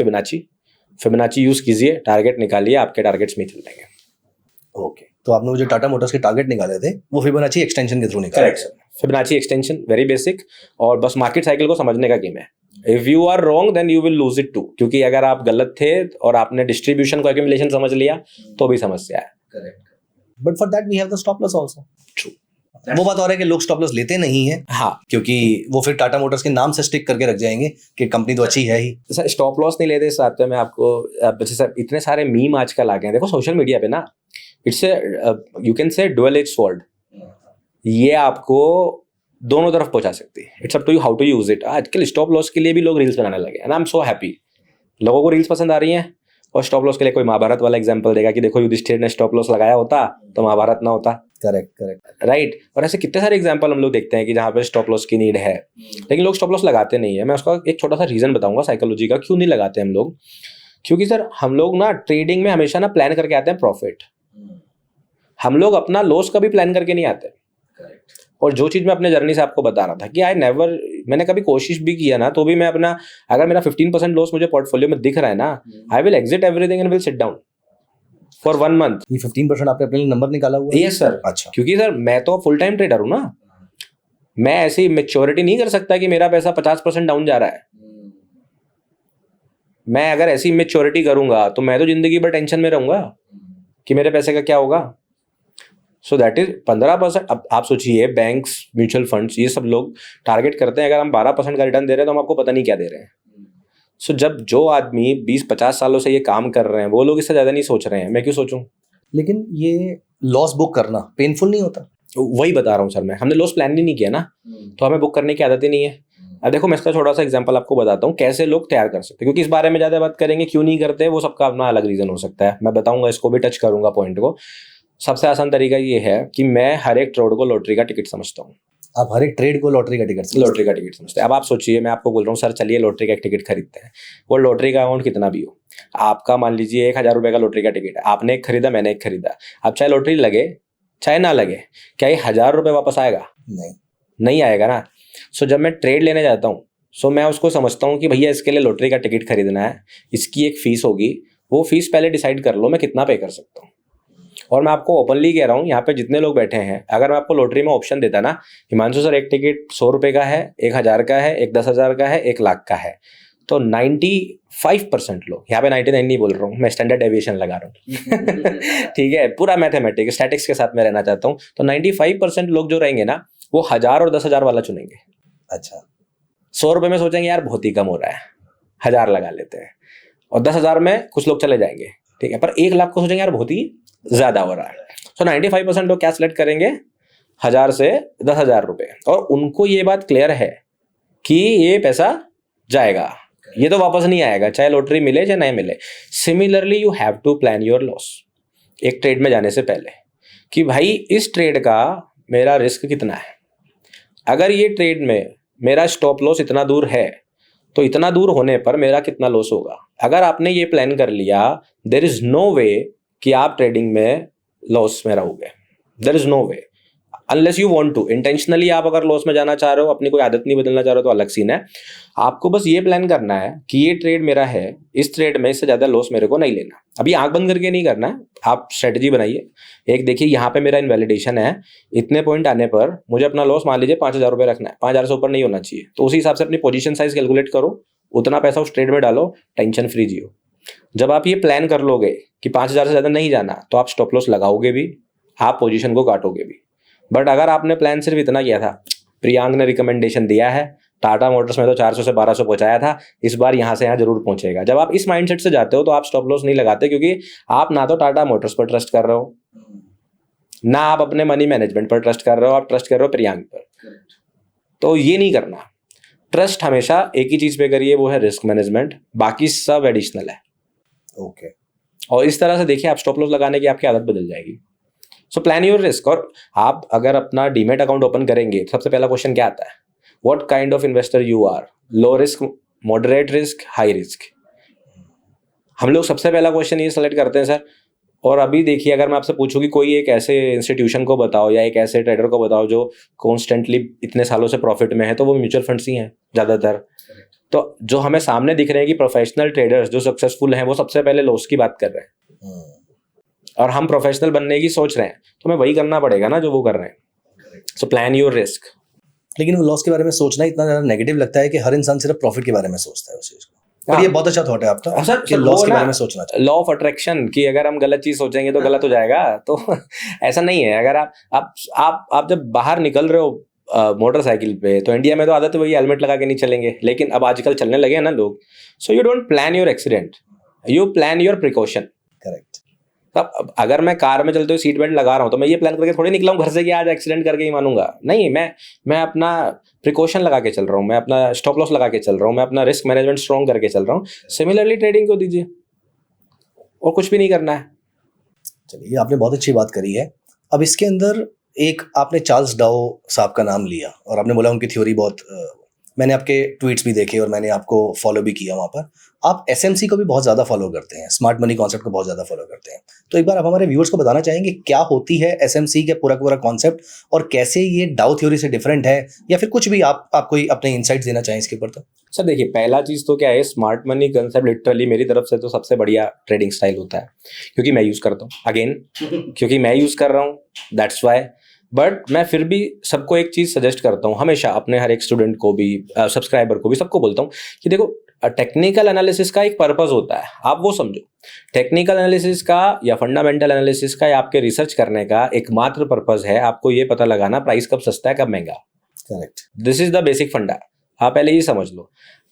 Fibonacci use कीजिए, टारगेट निकालिए, आपके टारगेट्स में चल जाएंगे। ओके, तो आपने वो जो टाटा मोटर्स के टारगेट निकाले थे वो फिबोनाची एक्सटेंशन के थ्रू निकाले? Correct sir, Fibonacci extension, very basic, और बस मार्केट साइकिल को समझने का गेम है। If you are wrong then you will lose it too, क्योंकि अगर आप गलत थे और आपने डिस्ट्रीब्यूशन को एक्यूमुलेशन समझ लिया तो भी समस्या है। Correct, but for that we have the stop loss also. True, वो बात और है कि लोग स्टॉप लॉस लेते नहीं है, हाँ, क्योंकि वो फिर टाटा मोटर्स के नाम से स्टिक करके रख जाएंगे कि कंपनी तो अच्छी है ही। सर स्टॉप लॉस नहीं लेते। इस बात पे मैं आपको, जैसे इतने सारे मीम आजकल आ गए हैं, देखो सोशल मीडिया पे ना, it's you can say dual edge sword, ये आपको दोनों तरफ पहुंचा सकती है। It's up to you how to use it. आजकल स्टॉप लॉस के लिए भी लोग रील्स बनाने लगे, and I am so happy, लोगों को रील्स पसंद आ रही हैं। और स्टॉप लॉस के लिए कोई महाभारत वाला एग्जांपल देगा कि देखो युधिष्ठिर ने स्टॉप लॉस लगाया होता तो महाभारत ना होता। Correct, right. और ऐसे कितने सारे एग्जांपल हम लोग देखते हैं कि जहाँ पे स्टॉप लॉस की नीड है, लेकिन लोग स्टॉप लॉस लगाते नहीं है। मैं उसका एक छोटा सा रीजन बताऊंगा साइकोलॉजी का, क्यों नहीं लगाते हम लोग। क्योंकि सर हम लोग ना ट्रेडिंग में हमेशा ना प्लान करके आते हैं प्रॉफिट, हम लोग अपना लॉस कभी प्लान करके नहीं आते। और जो चीज़ मैं अपने जर्नी से आपको बता रहा था कि मैंने कभी कोशिश भी किया ना, तो भी मैं अपना, अगर मेरा 15% लॉस मुझे पोर्टफोलियो में दिख रहा है ना, I will exit everything and will sit down for 1 month. ये 15% आपने अपने लिए नंबर निकाला हुआ है? Yes sir. अच्छा, क्योंकि सर मैं तो फुल टाइम ट्रेडर हूँ ना, मैं ऐसी मेच्योरिटी नहीं कर सकता कि मेरा पैसा 50% डाउन जा रहा है। मैं अगर ऐसी मेच्योरिटी करूंगा तो मैं तो जिंदगी भर टेंशन में रहूंगा कि मेरे पैसे का क्या होगा। सो दैट इज 15%। अब आप सोचिए, बैंक्स, म्यूचुअल फंड्स, ये सब लोग टारगेट करते हैं अगर हम 12% का रिटर्न दे रहे हैं तो हम आपको पता नहीं क्या दे रहे हैं। सो जब जो आदमी 20-50 सालों से ये काम कर रहे हैं वो लोग इससे ज़्यादा नहीं सोच रहे हैं, मैं क्यों सोचूं? लेकिन ये लॉस बुक करना पेनफुल नहीं होता? वही बता रहा हूँ सर, मैं हमने लॉस प्लान ही नहीं किया ना, तो हमें बुक करने की आदत ही नहीं है। अब देखो, मैं इसका छोटा सा एग्जांपल आपको बताता हूँ कैसे लोग तैयार कर सकते हैं, क्योंकि इस बारे में ज़्यादा बात करेंगे क्यों नहीं करते, वो सबका अपना अलग रीज़न हो सकता है। मैं बताऊंगा, इसको भी टच करूंगा पॉइंट को। सबसे आसान तरीका ये है कि मैं हर एक ट्रेड को लॉटरी का टिकट समझता हूँ। आप हर एक ट्रेड को लॉटरी का टिकट लॉटरी का टिकट समझते हैं। अब आप सोचिए, मैं आपको बोल रहा हूँ सर चलिए लॉटरी का एक टिकट खरीदते हैं। वो लॉटरी का अमाउंट कितना भी हो, आपका मान लीजिए 1000 रुपये का लॉटरी का टिकट है, आपने एक खरीदा, मैंने एक खरीदा। अब चाहे लॉटरी लगे चाहे ना लगे, क्या ये 1000 रुपये वापस आएगा? नहीं आएगा ना। सो जब मैं ट्रेड लेने जाता हूँ, सो मैं उसको समझता हूँ कि भैया इसके लिए लॉटरी का टिकट खरीदना है, इसकी एक फीस होगी, वो फीस पहले डिसाइड कर लो मैं कितना पे कर सकता हूँ। और मैं आपको ओपनली कह रहा हूँ, यहाँ पे जितने लोग बैठे हैं, अगर मैं आपको लॉटरी में ऑप्शन देता ना, हिमांशु सर एक टिकट 100 रुपये का है, 1000 का है, एक 10,000 का है, 1 लाख का है, तो 95% लोग, यहाँ पे 99 नहीं बोल रहा हूँ, मैं स्टैंडर्ड डेविएशन लगा रहा हूँ ठीक है, पूरा मैथमेटिक्स स्टैटिक्स के साथ मैं रहना चाहता हूँ, तो 95% लोग जो रहेंगे ना, वो 1000 और 10,000 वाला चुनेंगे। अच्छा, 100 रुपये में सोचेंगे यार बहुत ही कम हो रहा है, 1000 लगा लेते हैं, और 10,000 में कुछ लोग चले जाएंगे, ठीक है, पर 1 लाख को सोचेंगे यार बहुत ही ज्यादा हो रहा है। सो 95% लोग क्या सिलेक्ट करेंगे? 1000 से 10,000 रुपये, और उनको ये बात क्लियर है कि ये पैसा जाएगा, ये तो वापस नहीं आएगा, चाहे लॉटरी मिले चाहे नहीं मिले। Similarly you have to plan your loss एक ट्रेड में जाने से पहले, कि भाई इस ट्रेड का मेरा रिस्क कितना है। अगर ये ट्रेड में मेरा स्टॉप लॉस इतना दूर है तो इतना दूर होने पर मेरा कितना लॉस होगा। अगर आपने ये प्लान कर लिया, देयर इज नो वे कि आप ट्रेडिंग में लॉस में रहोगे। There is no way, unless you want to. Intentionally आप अगर लॉस में जाना चाह रहे हो, अपनी कोई आदत नहीं बदलना चाह रहे हो, तो अलग सीन है। आपको बस ये प्लान करना है कि ये ट्रेड मेरा है, इस ट्रेड में इससे ज़्यादा लॉस मेरे को नहीं लेना। अभी आंख बंद करके नहीं करना है, आप स्ट्रेटजी बनाइए। एक देखिए, यहाँ पे मेरा इनवैलिडेशन है, इतने पॉइंट आने पर मुझे अपना लॉस मान लीजिए 5,000 रुपये रखना है, 5,000 से ऊपर नहीं होना चाहिए, तो उसी हिसाब से अपनी पोजीशन साइज कैलकुलेट करो, उतना पैसा उस ट्रेड में डालो, टेंशन फ्री जियो। जब आप ये प्लान कर लोगे कि 5,000 से ज़्यादा नहीं जाना, तो आप स्टॉप लॉस लगाओगे भी, आप पोजीशन को काटोगे भी। बट अगर आपने प्लान सिर्फ इतना किया था, प्रियांक ने रिकमेंडेशन दिया है, टाटा मोटर्स में तो 400 से 1200 पहुंचाया था, इस बार यहाँ से यहाँ जरूर पहुंचेगा। जब आप इस माइंडसेट से जाते हो तो आप स्टॉप लॉस नहीं लगाते, क्योंकि आप ना तो टाटा मोटर्स पर ट्रस्ट कर रहे हो, ना आप अपने मनी मैनेजमेंट पर ट्रस्ट कर रहे हो, आप ट्रस्ट कर रहे हो प्रियांक पर। तो ये नहीं करना। ट्रस्ट हमेशा एक ही चीज पे करिए, वो है रिस्क मैनेजमेंट, बाकी सब एडिशनल है। ओके। और इस तरह से देखिए, आप स्टॉप लॉस लगाने की आपकी आदत बदल जाएगी। So plan your risk. और आप अगर अपना डीमेट अकाउंट ओपन करेंगे तो सबसे पहला क्वेश्चन क्या आता है? What kind of investor you are? Low risk, moderate risk, high risk? हम लोग सबसे पहला क्वेश्चन ये सेलेक्ट करते हैं सर। और अभी देखिए, अगर मैं आपसे पूछूं कि कोई एक ऐसे इंस्टीट्यूशन को बताओ या एक ऐसे ट्रेडर को बताओ जो कॉन्स्टेंटली इतने सालों से प्रॉफिट में है, तो वो म्यूचुअल फंड्स ही हैं ज़्यादातर। तो जो हमें सामने दिख रहे हैं कि प्रोफेशनल ट्रेडर्स जो सक्सेसफुल हैं, वो सबसे पहले लॉस की बात कर रहे हैं, और हम प्रोफेशनल बनने की सोच रहे हैं, तो हमें वही करना पड़ेगा ना जो वो कर रहे हैं। So plan your risk. लेकिन वो लॉस के बारे में सोचना इतना ज़्यादा नेगेटिव लगता है कि हर इंसान सिर्फ प्रॉफिट के बारे में सोचता है उस चीज़ को। पर ये बहुत अच्छा थॉट है आपका, सर, कि लॉस के बारे में सोचना चाहिए। लॉ ऑफ अट्रैक्शन, कि अगर हम गलत चीज सोचेंगे तो गलत हो जाएगा, तो ऐसा नहीं है। अगर आप जब बाहर निकल रहे हो मोटरसाइकिल पे, तो इंडिया में तो आदत है वही हेलमेट लगा के नहीं चलेंगे, लेकिन अब आजकल चलने लगे हैं ना लोग। So you don't plan your accident, you plan your precaution. Correct. अब अगर मैं कार में चलते हुए सीट बेल्ट लगा रहा हूँ, तो मैं ये प्लान करके थोड़ी निकला हूँ घर से कि आज एक्सीडेंट करके ही मानूंगा। नहीं, मैं अपना प्रिकॉशन लगा के चल रहा हूँ, मैं अपना स्टॉप लॉस लगा के चल रहा हूँ, मैं अपना रिस्क मैनेजमेंट स्ट्रॉन्ग करके चल रहा हूँ। सिमिलरली ट्रेडिंग को दीजिए, और कुछ भी नहीं करना है। चलिए, आपने बहुत अच्छी बात करी है। अब इसके अंदर एक आपने चार्ल्स डाओ साहब का नाम लिया और आपने बोला उनकी थ्योरी बहुत मैंने आपके ट्वीट्स भी देखे और मैंने आपको फॉलो भी किया वहाँ पर। आप एसएमसी को भी बहुत ज़्यादा फॉलो करते हैं, स्मार्ट मनी कॉन्सेप्ट को बहुत ज़्यादा फॉलो करते हैं। तो एक बार आप हमारे व्यूअर्स को बताना चाहेंगे क्या होती है एसएमसी का पूरा कॉन्सेप्ट और कैसे ये डाउ थ्योरी से डिफरेंट है, या फिर कुछ भी आप कोई अपने इंसाइट्स देना चाहें इसके ऊपर? तो सर देखिए, पहला चीज़ तो क्या है, स्मार्ट मनी कंसेप्ट लिटरली मेरी तरफ से तो सबसे बढ़िया ट्रेडिंग स्टाइल होता है, क्योंकि मैं यूज़ करता हूँ, अगेन क्योंकि मैं यूज़ कर रहा हूँ, दैट्स वाई। बट मैं फिर भी सबको एक चीज़ सजेस्ट करता हूँ हमेशा, अपने हर एक स्टूडेंट को भी, सब्सक्राइबर को भी, सबको बोलता हूँ कि देखो, टेक्निकल एनालिसिस का एक पर्पस होता है, आप वो समझो। टेक्निकल एनालिसिस का या फंडामेंटल एनालिसिस का या आपके रिसर्च करने का एकमात्र पर्पस है आपको ये पता लगाना प्राइस कब सस्ता है कब महंगा। Correct, this is the basic फंडा, आप पहले ये समझ लो।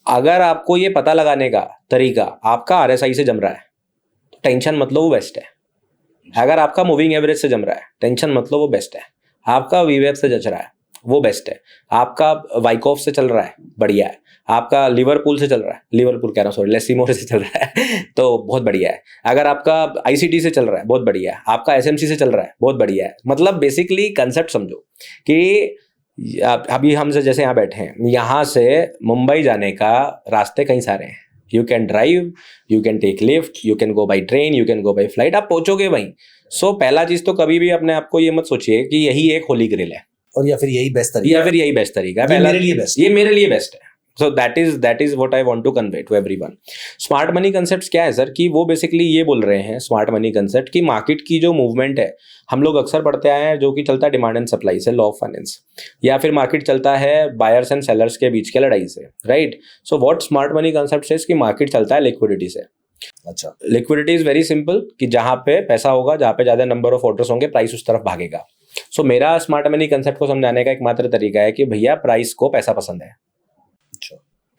अगर आपको ये पता लगाने का तरीका आपका आरएसआई से जम रहा है तो टेंशन मत लो, वो बेस्ट है। अगर आपका मूविंग एवरेज से जम रहा है, टेंशन मत लो, वो बेस्ट है। आपका वीवेब से जच रहा है, वो बेस्ट है। आपका वाइकॉफ से चल रहा है, बढ़िया है। आपका लिवरपूल से चल रहा है, लिवरपूल कह रहा हूँ सॉरी, लेसिमोर से चल रहा है तो बहुत बढ़िया है। अगर आपका आईसीटी से चल रहा है, बहुत बढ़िया है। आपका एसएमसी से चल रहा है, बहुत बढ़िया है। मतलब बेसिकली कंसेप्ट समझो कि अभी हम जैसे यहाँ बैठे हैं, यहाँ से मुंबई जाने का रास्ते कई सारे हैं। You can drive, you can take lift, you can go by train, you can go by flight, आप पहुंचोगे वहीं। सो पहला चीज तो कभी भी अपने आप को ये मत सोचिए कि यही एक होली ग्रिल है और या फिर यही बेस्ट तरीका या फिर यही बेस्ट तरीका है। ये पहला मेरे लिए बेस्ट, ये मेरे लिए बेस्ट है। So that is what I want to convey to everyone. Smart money concept क्या है सर, कि वो बेसिकली ये बोल रहे हैं स्मार्ट मनी कंसेप्ट की मार्केट की जो मूवमेंट है, हम लोग अक्सर पढ़ते आए हैं, जो कि चलता है डिमांड एंड सप्लाई से, लॉ ऑफ फाइनेंस, या फिर मार्केट चलता है बायर्स एंड सेलर्स के बीच के लड़ाई से, right. So what smart money concept से, कि मार्केट चलता है लिक्विडिटी से। अच्छा, लिक्विडिटी इज वेरी सिंपल, कि जहां पे पैसा होगा, जहां पे ज्यादा नंबर ऑफ ऑर्डर्स होंगे, प्राइस उस तरफ भागेगा। सो मेरा स्मार्ट मनी कंसेप्ट को समझाने का एकमात्र तरीका है कि भैया प्राइस को पैसा पसंद है,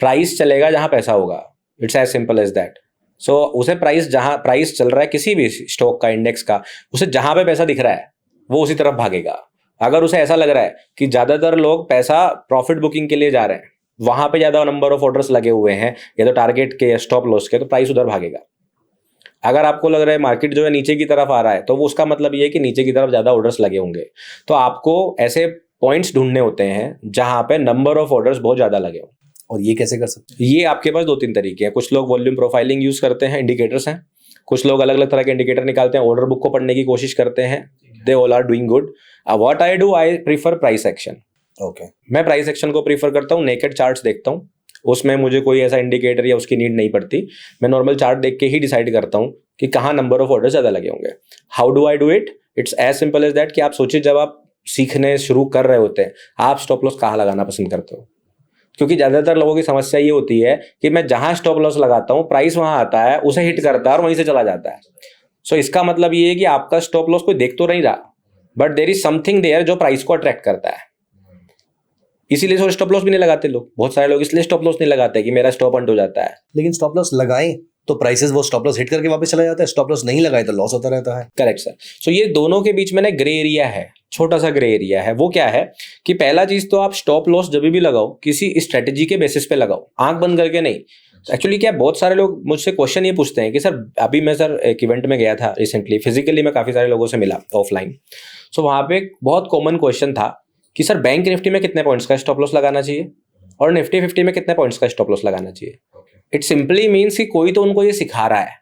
प्राइस चलेगा जहां पैसा होगा, it's as simple as that. So उसे प्राइस, जहां प्राइस चल रहा है किसी भी स्टॉक का, इंडेक्स का, उसे जहां पे पैसा दिख रहा है वो उसी तरफ भागेगा। अगर उसे ऐसा लग रहा है कि ज्यादातर लोग पैसा प्रॉफिट बुकिंग के लिए जा रहे हैं, वहां पे ज्यादा नंबर ऑफ ऑर्डर्स लगे हुए हैं, या तो टारगेट के या स्टॉप लॉस के, तो प्राइस उधर भागेगा। अगर आपको लग रहा है मार्केट जो है नीचे की तरफ आ रहा है, तो वो उसका मतलब ये है कि नीचे की तरफ ज्यादा ऑर्डर्स लगे होंगे। तो आपको ऐसे पॉइंट्स ढूंढने होते हैं जहां पे नंबर ऑफ ऑर्डर्स बहुत ज्यादा लगे हो। और ये कैसे कर सकते हैं? ये आपके पास 2-3 तरीके हैं। कुछ लोग वॉल्यूम प्रोफाइलिंग यूज करते हैं, इंडिकेटर्स हैं। कुछ लोग अलग अलग तरह के इंडिकेटर निकालते हैं, ऑर्डर बुक को पढ़ने की कोशिश करते हैं। They all are doing good. What I do, I prefer price action. Okay, मैं प्राइस एक्शन को प्रीफर करता हूँ। नेकेड चार्ट्स देखता हूँ, उसमें मुझे कोई ऐसा इंडिकेटर या उसकी नीड नहीं पड़ती। मैं नॉर्मल चार्ट देख के ही डिसाइड करता हूँ कि कहाँ नंबर ऑफ ऑर्डर ज्यादा लगे होंगे। How do I do it? It's as simple as that कि आप सोचिए, जब आप सीखने शुरू कर रहे होते हैं, आप स्टॉप लॉस कहाँ लगाना पसंद करते हो? क्योंकि ज्यादातर लोगों की समस्या ये होती है कि मैं जहां स्टॉप लॉस लगाता हूं, प्राइस वहां आता है, उसे हिट करता है और वहीं से चला जाता है। सो इसका मतलब ये है कि आपका स्टॉप लॉस कोई देख तो नहीं रहा, but there is something there जो प्राइस को अट्रैक्ट करता है। इसीलिए स्टॉप लॉस भी नहीं लगाते लोग, बहुत सारे लोग इसलिए स्टॉप लॉस नहीं लगाते कि मेरा स्टॉप अंट हो जाता है। लेकिन स्टॉप लॉस लगाएं तो प्राइसेस वो स्टॉप लॉस हिट करके वापस चला जाता है, स्टॉप लॉस नहीं लगाए तो लॉस होता रहता है। Correct sir. सो ये दोनों के बीच में ना ग्रे एरिया है, छोटा सा ग्रे एरिया है। वो क्या है कि पहला चीज तो आप स्टॉप लॉस जब भी लगाओ, किसी स्ट्रेटेजी के बेसिस पे लगाओ, आंख बंद करके नहीं। एक्चुअली क्या, बहुत सारे लोग मुझसे क्वेश्चन ये पूछते हैं कि सर, अभी मैं सर एक इवेंट में गया था रिसेंटली, फिजिकली मैं काफी सारे लोगों से मिला ऑफलाइन। सो वहां पे एक बहुत कॉमन क्वेश्चन था कि सर, बैंक निफ्टी में कितने पॉइंट्स का स्टॉप लॉस लगाना चाहिए और निफ्टी 50 में कितने पॉइंट्स का स्टॉप लॉस लगाना चाहिए। इट सिंपली मीन्स कि कोई तो उनको ये सिखा रहा है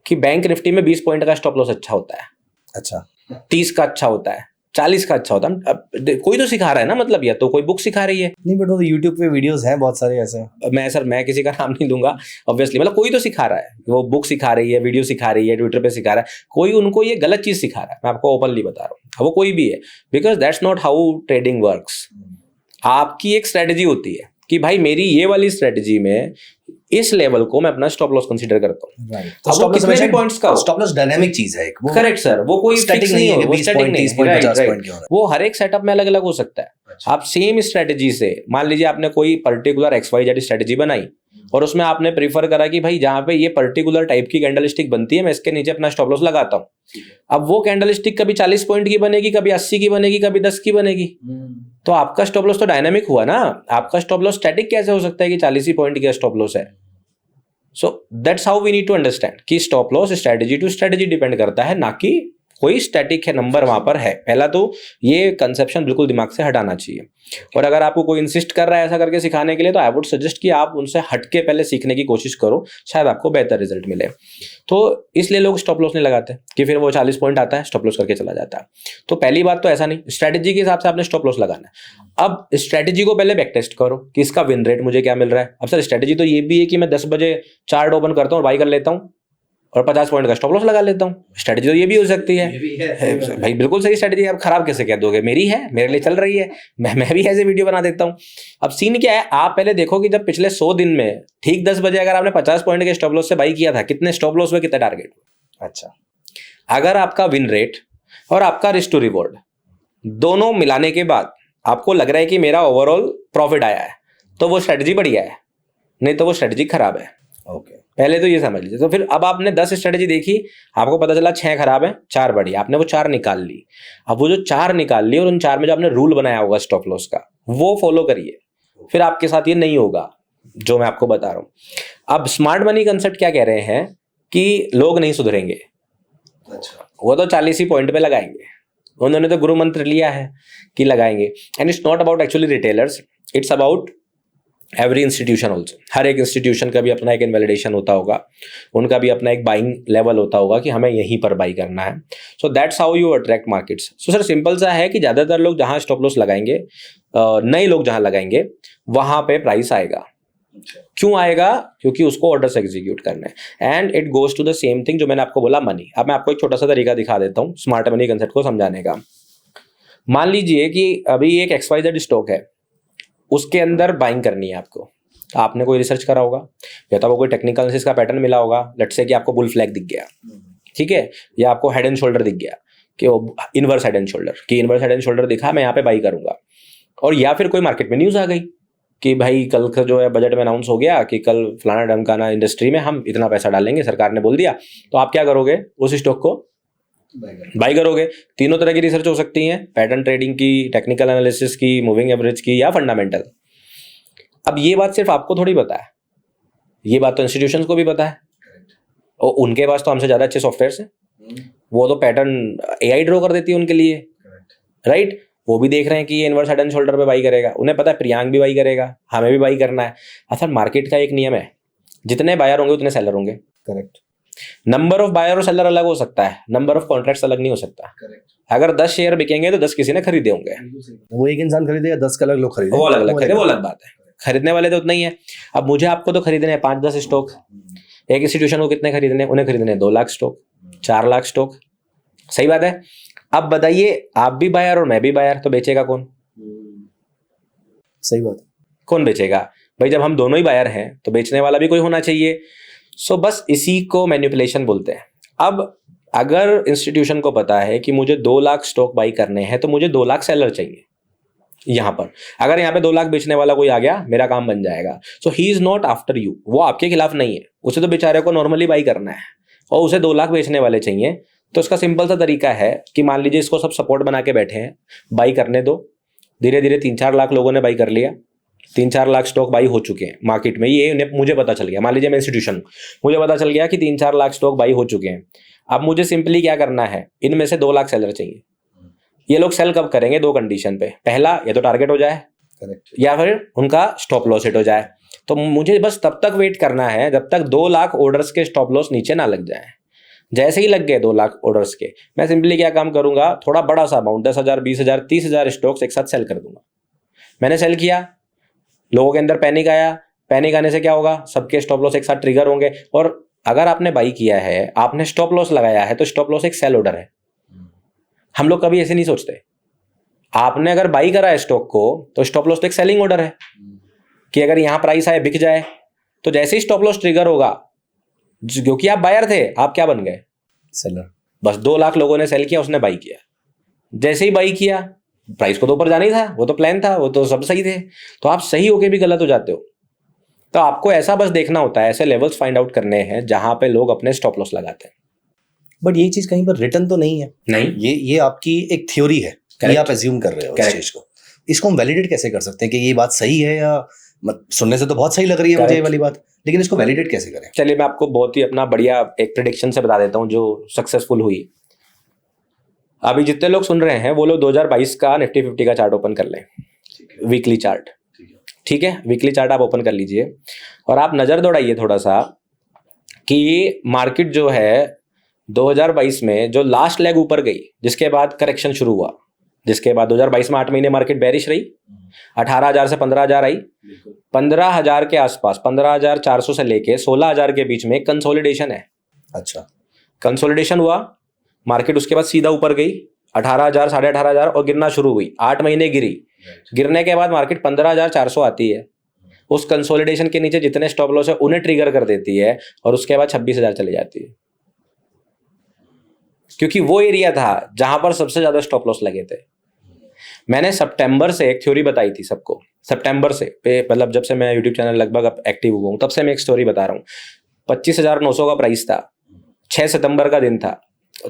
कि बैंक निफ्टी में 20 पॉइंट का स्टॉप लॉस अच्छा होता है, अच्छा 30 का अच्छा होता है, 40 का अच्छा होता है। अब कोई तो सिखा रहा है ना, मतलब या तो कोई बुक सिखा रही है। नहीं, बट वो यूट्यूब पे वीडियोस हैं बहुत सारे ऐसे। मैं किसी का नाम नहीं दूंगा ऑब्वियसली, मतलब कोई तो सिखा रहा है, वो बुक सिखा रही है, वीडियो सिखा रही है, ट्विटर पे सिखा रहा है, कोई उनको ये गलत चीज सिखा रहा है। मैं आपको ओपनली बता रहा हूँ, वो कोई भी है, because that's not how trading works. आपकी एक स्ट्रेटेजी होती है कि भाई मेरी ये वाली स्ट्रेटेजी में इस लेवल को मैं अपना स्टॉप लॉस कंसीडर करता हूँ। राइट, तो स्टॉप लॉस कितने पॉइंट्स का हो, स्टॉप लॉस डायनामिक चीज है एक, वो करेक्ट सर, वो कोई फिक्स नहीं है, वो स्टैटिक नहीं है, राइट। वो हर एक सेटअप में अलग अलग हो सकता है। आप सेम स्ट्रेटेजी से, मान लीजिए आपने कोई पर्टिकुलर XYZ स्ट्रेटेजी बनाई और उसमें आपने प्रीफर करा कि भाई जहां पे ये पर्टिकुलर टाइप की कैंडलस्टिक बनती है, मैं इसके नीचे अपना स्टॉप लॉस लगाता हूं। अब वो कैंडलस्टिक कभी 40 पॉइंट की बनेगी, कभी 80 की बनेगी, कभी 10 की बनेगी, तो आपका स्टॉप लॉस तो डायनामिक हुआ ना। आपका स्टॉप लॉस स्टैटिक कैसे हो सकता है कि 40 ही पॉइंट का स्टॉप लॉस है। So that's how we need to understand कि stop loss strategy to strategy depend करता है, ना कि कोई स्टैटिक है नंबर वहां पर है। पहला तो ये कंसेप्शन बिल्कुल दिमाग से हटाना चाहिए। और अगर आपको कोई इंसिस्ट कर रहा है ऐसा करके सिखाने के लिए, तो आई वुड सजेस्ट कि आप उनसे हटके पहले सीखने की कोशिश करो, शायद आपको बेहतर रिजल्ट मिले। तो इसलिए लोग स्टॉप लॉस नहीं लगाते कि फिर वो 40 पॉइंट आता है स्टॉप लॉस करके चला जाता है। तो पहली बात तो ऐसा नहीं, स्ट्रैटेजी के हिसाब से आपने स्टॉप लॉस लगाना है। अब स्ट्रैटेजी को पहले बैक टेस्ट करो कि इसका विन रेट मुझे क्या मिल रहा है। अब सर स्ट्रैटेजी तो ये भी है कि मैं 10 बजे चार्ट ओपन करता हूँ और बाई कर लेता हूँ और 50 पॉइंट का स्टॉप लॉस लगा लेता हूँ। स्ट्रैटेजी तो ये भी हो सकती है भाई, बिल्कुल सही स्ट्रैटेजी। आप खराब कैसे कह दोगे, मेरी है, मेरे लिए चल रही है, मैं भी ऐसे वीडियो बना देता हूँ। अब सीन क्या है, आप पहले देखो कि जब पिछले 100 दिन में ठीक 10 बजे अगर आपने 50 पॉइंट के स्टॉप लॉस से बाई किया था, कितने स्टॉप लॉस हुए, कितने टारगेट हुए। अच्छा, अगर आपका विन रेट और आपका रिस्क टू रिवॉर्ड दोनों मिलाने के बाद आपको लग रहा है कि मेरा ओवरऑल प्रॉफिट आया है, तो वो स्ट्रेटजी बढ़िया है, नहीं तो वो स्ट्रेटजी खराब है। ओके, पहले तो ये समझ लीजिए। तो फिर अब आपने 10 स्ट्रेटजी देखी, आपको पता चला 6 खराब है, 4 बढ़िया, आपने वो 4 निकाल ली। अब वो जो 4 निकाल ली और उन 4 में जो आपने रूल बनाया होगा स्टॉप लॉस का, वो फॉलो करिए, फिर आपके साथ ये नहीं होगा जो मैं आपको बता रहा हूं। अब स्मार्ट मनी कंसेप्ट क्या कह रहे हैं कि लोग नहीं सुधरेंगे। अच्छा, वो तो 40 ही पॉइंट पे लगाएंगे, उन्होंने तो गुरु मंत्र लिया है कि लगाएंगे। And it's not about actually retailers, it's about every institution also. हर एक इंस्टीट्यूशन का भी अपना एक इनवैलिडेशन होता होगा, उनका भी अपना एक बाइंग लेवल होता होगा कि हमें यहीं पर बाई करना है। So that's how you attract markets. So sir simple सा है कि ज़्यादातर लोग जहाँ स्टॉप लॉस लगाएंगे, नए लोग जहाँ लगाएंगे वहाँ पे प्राइस आएगा। क्यों आएगा? क्योंकि उसको ऑर्डर से एग्जीक्यूट करना है। And it goes to the same thing जो मैंने आपको बोला, मनी। अब मैं आपको एक छोटा सा तरीका दिखा देता हूँ स्मार्ट मनी कंसेप्ट को समझाने का। मान लीजिए कि अभी एक XYZ स्टॉक है, उसके अंदर बाइंग करनी है आपको। आपने कोई रिसर्च करा होगा या तो वो कोई टेक्निकल एनालिसिस का पैटर्न मिला होगा, लेट्स से कि आपको बुल फ्लैग दिख गया, ठीक है, या आपको हेड एंड शोल्डर दिख गया कि वो इनवर्स हेड एंड शोल्डर, कि इनवर्स हेड एंड शोल्डर दिखा, मैं यहाँ पे बाई करूंगा। और या फिर कोई मार्केट में न्यूज़ आ गई कि भाई कल का जो है बजट में अनाउंस हो गया कि कल फलाना ढमकाना इंडस्ट्री में हम इतना पैसा डालेंगे, सरकार ने बोल दिया, तो आप क्या करोगे, उस स्टॉक को बाई करोगे। तीनों तरह की रिसर्च हो सकती है, पैटर्न ट्रेडिंग की, टेक्निकल एनालिसिस की, मूविंग एवरेज की, या फंडामेंटल। अब ये बात सिर्फ आपको थोड़ी पता है, ये बात तो इंस्टीट्यूशंस को भी पता है, और उनके पास तो हमसे ज़्यादा अच्छे सॉफ्टवेयर हैं। वो तो पैटर्न AI ड्रॉ कर देती है उनके लिए, राइट। वो भी देख रहे हैं कि ये इनवर्स हेड एंड शोल्डर पे बाई करेगा, उन्हें पता है प्रियांक भी बाई करेगा, हमें भी बाई करना है। असल मार्केट का एक नियम है, जितने बायर होंगे उतने सेलर होंगे। करेक्ट। नंबर ऑफ बायर और सेलर अलग हो सकता है, नंबर ऑफ कॉन्ट्रैक्ट्स अलग नहीं हो सकता। अगर 10 शेयर बिकेंगे तो 10 किसी ने खरीदे होंगे, वो एक इंसान खरीदेगा, 10 अलग लोग खरीदे, वो अलग अलग खरीदे, वो अलग बात है। खरीदने वाले तो उतना ही है। अब मुझे आपको तो खरीदने हैं 5-10 स्टॉक, एक इंस्टीट्यूशन को कितने खरीदने, उन्हें खरीदने 2 लाख स्टॉक, 4 लाख स्टॉक, सही बात है। अब बताइए, आप भी बायर और मैं भी बायर, तो बेचेगा कौन? सही बात है, कौन बेचेगा भाई? जब हम दोनों ही बायर हैं तो बेचने वाला भी कोई होना चाहिए। सो बस इसी को मैनिपुलेशन बोलते हैं। अब अगर इंस्टीट्यूशन को पता है कि मुझे 2 लाख स्टॉक बाई करने हैं, तो मुझे 2 लाख सेलर चाहिए यहाँ पर। अगर यहाँ पे 2 लाख बेचने वाला कोई आ गया, मेरा काम बन जाएगा। So he is not after you, वो आपके खिलाफ नहीं है, उसे तो बेचारे को नॉर्मली बाई करना है और उसे 2 लाख बेचने वाले चाहिए। तो इसका सिंपल सा तरीका है कि मान लीजिए इसको सब सपोर्ट बना के बैठे हैं, बाई करने दो। धीरे धीरे 3-4 लाख लोगों ने बाई कर लिया, 3-4 लाख स्टॉक बाई हो चुके हैं मार्केट में, ये मुझे पता चल गया। मान लीजिए मैं इंस्टीट्यूशन हूँ, मुझे पता चल गया कि 3-4 लाख स्टॉक बाई हो चुके हैं। अब मुझे सिंपली क्या करना है, इनमें से 2 लाख सेलर चाहिए। ये लोग सेल कब करेंगे? 2 कंडीशन पे, पहला या तो टारगेट हो जाए, करेक्ट, या फिर उनका स्टॉप लॉस हिट हो जाए। तो मुझे बस तब तक वेट करना है जब तक 2 लाख ऑर्डर्स के स्टॉप लॉस नीचे ना लग जाए। जैसे ही लग गए 2 लाख ऑर्डर्स के, मैं सिंपली क्या काम करूंगा, थोड़ा बड़ा सा अमाउंट 10,000, 20,000, 30,000 स्टॉक्स एक साथ सेल कर दूंगा। मैंने सेल किया, लोगों के अंदर पैनिक आया, पैनिक आने से क्या होगा, सबके स्टॉप लॉस एक साथ ट्रिगर होंगे। और अगर आपने बाई किया है, आपने स्टॉप लॉस लगाया है, तो स्टॉप लॉस एक सेल ऑर्डर है। हम लोग कभी ऐसे नहीं सोचते। आपने अगर बाई करा है स्टॉक को, तो स्टॉप लॉस तो एक सेलिंग ऑर्डर है कि अगर यहां प्राइस आए, बिक जाए, तो जैसे ही स्टॉप लॉस ट्रिगर होगा, क्योंकि आप बायर थे, आप क्या बन गए? सेलर। बस 2 लाख लोगों ने सेल किया, उसने बाई किया। जैसे ही बाई किया, प्राइस को तो ऊपर जाना ही था, वो तो प्लान था, वो तो सब सही थे। तो आप सही होके भी गलत हो जाते हो। तो आपको ऐसा बस देखना होता है, ऐसे लेवल्स फाइंड आउट करने हैं जहां पे लोग अपने स्टॉप लॉस लगाते हैं। बट ये चीज कहीं पर रिटर्न तो नहीं है, नहीं, ये आपकी एक थ्योरी है, ये आप एज्यूम कर रहे हो इस चीज को। इसको हम वैलिडेट कैसे कर सकते हैं कि ये बात सही है, या सुनने से तो बहुत सही लग रही है मुझे ये वाली बात, लेकिन इसको वैलिडेट कैसे करें? चलिए मैं आपको बहुत ही अपना बढ़िया एक प्रेडिक्शन से बता देता हूँ जो सक्सेसफुल हुई। अभी जितने लोग सुन रहे हैं वो लोग 2022 का निफ्टी 50 का चार्ट ओपन कर लें, वीकली चार्ट, ठीक है, वीकली चार्ट आप ओपन कर लीजिए और आप नज़र दौड़ाइए थोड़ा सा कि मार्केट जो है 2022 में जो लास्ट लेग ऊपर गई, जिसके बाद करेक्शन शुरू हुआ, जिसके बाद 2022 में 8 महीने मार्केट बेरिश रही, 18,000 से 15,000 आई, 15,000 के आसपास 15,400 से लेके 16,000 के बीच में कंसोलिडेशन है। अच्छा, कंसोलिडेशन हुआ, मार्केट उसके बाद सीधा ऊपर गई 18,000 18,500 और गिरना शुरू हुई, 8 महीने गिरी, गिरने के बाद मार्केट 15,400 आती है, उस कंसोलिडेशन के नीचे जितने स्टॉप लॉस है उन्हें ट्रिगर कर देती है और उसके बाद 26,000 चली जाती है, क्योंकि वो एरिया था जहां पर सबसे ज्यादा स्टॉप लॉस लगे थे। मैंने सितंबर से एक थ्योरी बताई थी सबको, सितंबर से मतलब जब से मैं यूट्यूब चैनल लगभग एक्टिव हुआ हूं तब से मैं एक स्टोरी बता रहा हूँ। 25,900 का प्राइस था, 6 सितंबर का दिन था,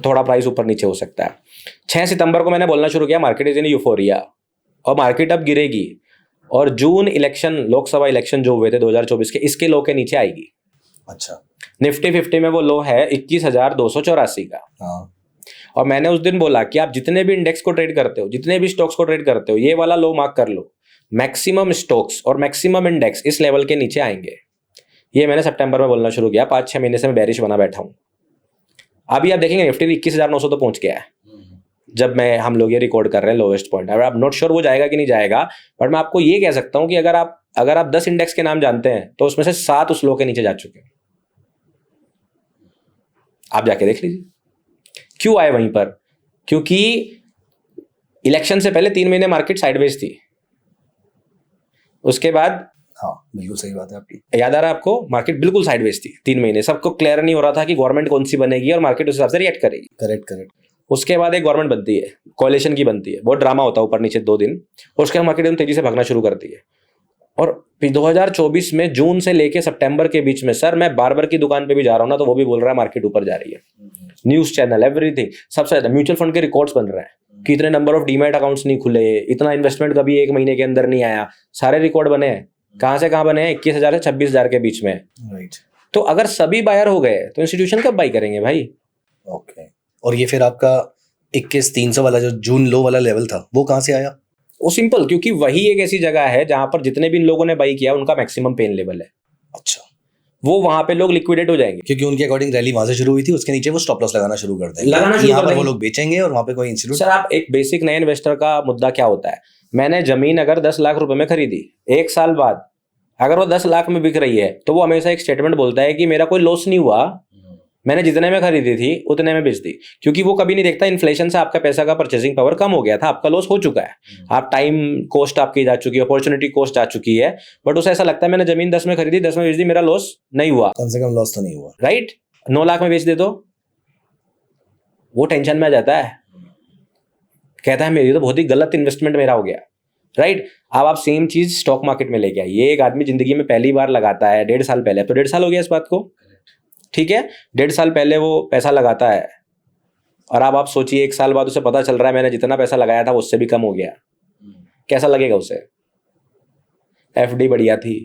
थोड़ा प्राइस ऊपर नीचे हो सकता है। 6 सितंबर को मैंने बोलना शुरू किया मार्केट इज इन यूफोरिया और मार्केट अब गिरेगी और जून इलेक्शन, लोकसभा इलेक्शन जो हुए थे 2024 के, इसके लो के नीचे आएगी। अच्छा, निफ्टी 50 में वो लो है 21,284 का। हाँ, और मैंने उस दिन बोला कि आप जितने भी इंडेक्स को ट्रेड करते हो, जितने भी स्टॉक्स को ट्रेड करते हो, ये वाला लो मार्क कर लो, मैक्सिमम स्टॉक्स और मैक्सिमम इंडेक्स इस लेवल के नीचे आएंगे। ये मैंने सितंबर में बोलना शुरू किया, 5-6 महीने से मैं बेरिश बना बैठा हूँ। अभी आप देखेंगे निफ्टी 21,900 तो पहुंच गया है जब हम लोग ये रिकॉर्ड कर रहे हैं लोवेस्ट पॉइंट। अब आप नॉट श्योर वो जाएगा कि नहीं जाएगा, बट मैं आपको ये कह सकता हूँ कि अगर आप 10 इंडेक्स के नाम जानते हैं तो उसमें से 7 उस लो के नीचे जा चुके हैं। आप जाके देख लीजिए क्यों आए वहीं पर, क्योंकि इलेक्शन से पहले 3 महीने मार्केट साइडवेज थी, उसके बाद, हाँ बिल्कुल सही बात है आपकी, याद आ रहा है आपको, मार्केट बिल्कुल साइडवेज थी 3 महीने, सबको क्लियर नहीं हो रहा था कि गवर्नमेंट कौन सी बनेगी और मार्केट उस हिसाब से रिएक्ट करेगी। करेक्ट। उसके बाद एक गवर्नमेंट बनती है, कोalition की बनती है, बहुत ड्रामा होता है ऊपर नीचे 2 दिन, और उसके बाद मार्केट एकदम तेजी से भागना शुरू करती है। और 2024 में जून से लेके सितंबर के बीच में, सर मैं बार्बर की दुकान पे भी जा रहा हूँ ना तो वो भी बोल रहा है मार्केट ऊपर जा रही है, न्यूज चैनल एवरीथिंग, सबसे ज्यादा म्यूचुअल फंड के रिकॉर्ड्स बन रहे हैं कि इतने नंबर ऑफ डीमैट अकाउंट्स नहीं खुले, इतना इन्वेस्टमेंट कभी 1 महीने के अंदर नहीं आया, सारे रिकॉर्ड बने हैं। कहाँ से कहाँ बने हैं? 21,000 से 26,000 के बीच में। राइट। तो अगर सभी बायर हो गए तो इंस्टीट्यूशन कब बाई करेंगे भाई? ओके, और ये फिर आपका 21,300 वाला जो जून लो वाला लेवल था वो कहाँ से आया? वो सिंपल, क्योंकि वही एक ऐसी जगह है जहां पर जितने भी लोगों ने बाई किया उनका मैक्सिमम पेन लेवल है। अच्छा, वो वहां पे लोग लिक्विडेट हो जाएंगे, क्योंकि उनके अकॉर्डिंग रैली वहां से शुरू हुई थी, उसके नीचे वो स्टॉप लॉस लगाना शुरू कर देंगे, लगाना शुरू यहाँ कर पर वो देंगे। लोग बेचेंगे और वहाँ पे कोई इंस्टीट्यूट। सर आप एक बेसिक नए इन्वेस्टर का मुद्दा क्या होता है, मैंने जमीन अगर 10 लाख रुपए में खरीदी, 1 साल बाद अगर वो 10 लाख में बिक रही है तो वो हमेशा एक स्टेटमेंट बोलता है कि मेरा कोई लॉस नहीं हुआ, मैंने जितने में खरीदी थी उतने में बेच दी। क्योंकि वो कभी नहीं देखता इन्फ्लेशन से आपका पैसा का परचेसिंग पावर कम हो गया था, आपका लॉस हो चुका है, आप टाइम कॉस्ट आपकी जा चुकी है, अपॉर्चुनिटी कॉस्ट जा चुकी है, बट उसे ऐसा लगता है मैंने जमीन 10 में खरीदी, 10 में बेच दी, मेरा लॉस नहीं हुआ, कम से कम लॉस तो नहीं हुआ। राइट। 9 लाख में बेच दे तो वो टेंशन में आ जाता है, कहता है मेरी तो बहुत ही गलत इन्वेस्टमेंट मेरा हो गया, राइट। अब आप सेम चीज स्टॉक मार्केट में लेके आइए, एक आदमी जिंदगी में पहली बार लगाता है 1.5 साल पहले, तो 1.5 साल हो गया इस बात को, ठीक है, 1.5 साल पहले वो पैसा लगाता है और अब आप सोचिए 1 साल बाद उसे पता चल रहा है मैंने जितना पैसा लगाया था उससे भी कम हो गया, कैसा लगेगा उसे? एफडी बढ़िया थी,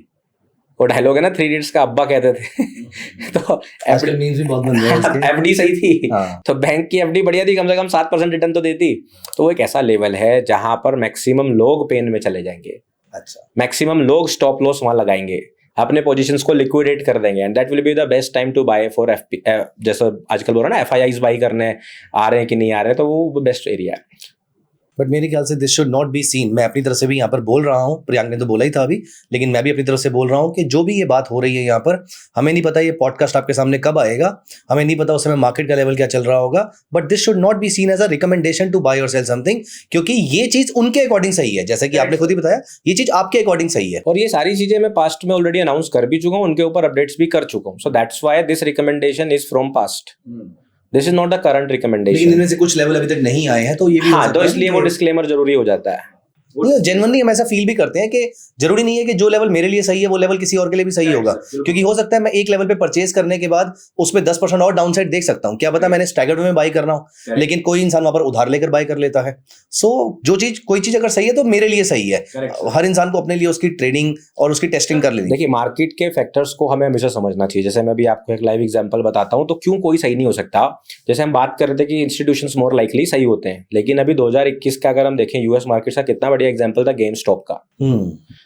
वो डायलॉग है ना 3 इडियट्स का, अब्बा कहते थे तो एफडी सही थी। हाँ। तो बैंक की एफडी बढ़िया थी, कम से कम 7% रिटर्न तो देती। तो वो एक ऐसा लेवल है जहां पर मैक्सिमम लोग पेन में चले जाएंगे, अच्छा, मैक्सिमम लोग स्टॉप लॉस वहां लगाएंगे, अपने पोजीशंस को लिक्विडेट कर देंगे, and that will be the best time to buy for जैसे आजकल बोल रहा है ना FIIs बाई करने आ रहे हैं कि नहीं आ रहे हैं, तो वो बेस्ट एरिया है। बट मेरे ख्याल से this should not be scene, मैं अपनी तरफ से भी यहाँ पर बोल रहा हूँ, प्रियांक ने तो बोला ही था अभी, लेकिन मैं भी अपनी तरफ से बोल रहा हूँ कि जो भी ये बात हो रही है यहाँ पर, हमें नहीं पता ये पॉडकास्ट आपके सामने कब आएगा, हमें नहीं पता उस समय मार्केट का लेवल क्या चल रहा होगा, but this should not be seen as a recommendation to buy और सेल समथिंग, क्योंकि ये चीज उनके अकॉर्डिंग सही है, जैसे कि आपने खुद ही बताया ये चीज आपके अकॉर्डिंग सही है, और ये सारी चीजें मैं पास्ट में ऑलरेडी अनाउंस कर भी चुका हूँ, उनके ऊपर अपडेट्स भी कर चुका हूँ, so that's why this recommendation is from past, this is not the current लेकिन रिकमेंडेशन। इनमें से कुछ लेवल अभी तक नहीं आए हैं, तो ये भी हो हाँ, सकता तो है इसलिए वो डिस्क्लेमर जरूरी हो जाता है। जेन्युइनली हम ऐसा फील भी करते हैं कि जरूरी नहीं है कि जो लेवल मेरे लिए सही है वो लेवल किसी और के लिए भी सही होगा, क्योंकि हो सकता है मैं एक लेवल पे परचेज करने के बाद उसमें 10% और डाउन साइड देख सकता हूँ, क्या पता मैंने स्टैगर्ड में बाई करना हो, लेकिन कोई इंसान वहां पर उधार लेकर बाई कर लेता है। सो कोई चीज अगर सही है तो मेरे लिए सही है। हर इंसान को अपने लिए उसकी ट्रेडिंग और उसकी टेस्टिंग कर लेनी। देखिए, मार्केट के फैक्टर्स को हमें हमेशा समझना चाहिए। जैसे मैं भी आपको एक लाइव एग्जांपल बताता हूं, तो क्यों कोई सही नहीं हो सकता। जैसे हम बात कर रहे थे कि इंस्टीट्यूशंस मोर लाइकली सही होते हैं, लेकिन अभी 2021 का अगर हम देखें यूएस मार्केट का कितना बढ़िया एग्जांपल था गेम स्टॉप का।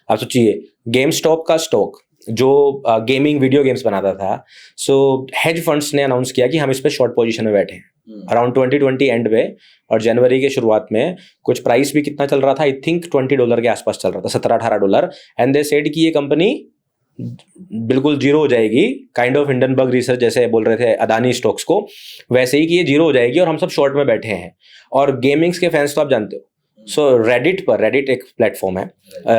आप सोचिए, गेम स्टॉप का स्टॉक जो गेमिंग वीडियो गेम्स बनाता था, सो हेज फंड्स ने अनाउंस किया कि हम इस पे शॉर्ट पोजीशन में बैठे हैं अराउंड 2020 एंड में, और जनवरी के शुरुआत में कुछ प्राइस भी कितना चल रहा था, आई थिंक $20 के आसपास चल रहा था, $17-18। एंड दे सेड कि ये कंपनी बिल्कुल जीरो हो जाएगी, काइंड ऑफ हिंडनबर्ग रिसर्च जैसे बोल रहे थे अदानी स्टॉक्स को, वैसे ही कि ये जीरो हो जाएगी और हम सब शॉर्ट में बैठे हैं। और गेमिंग्स के फैंस तो आप जानते हो, सो रेडिट एक प्लेटफॉर्म है,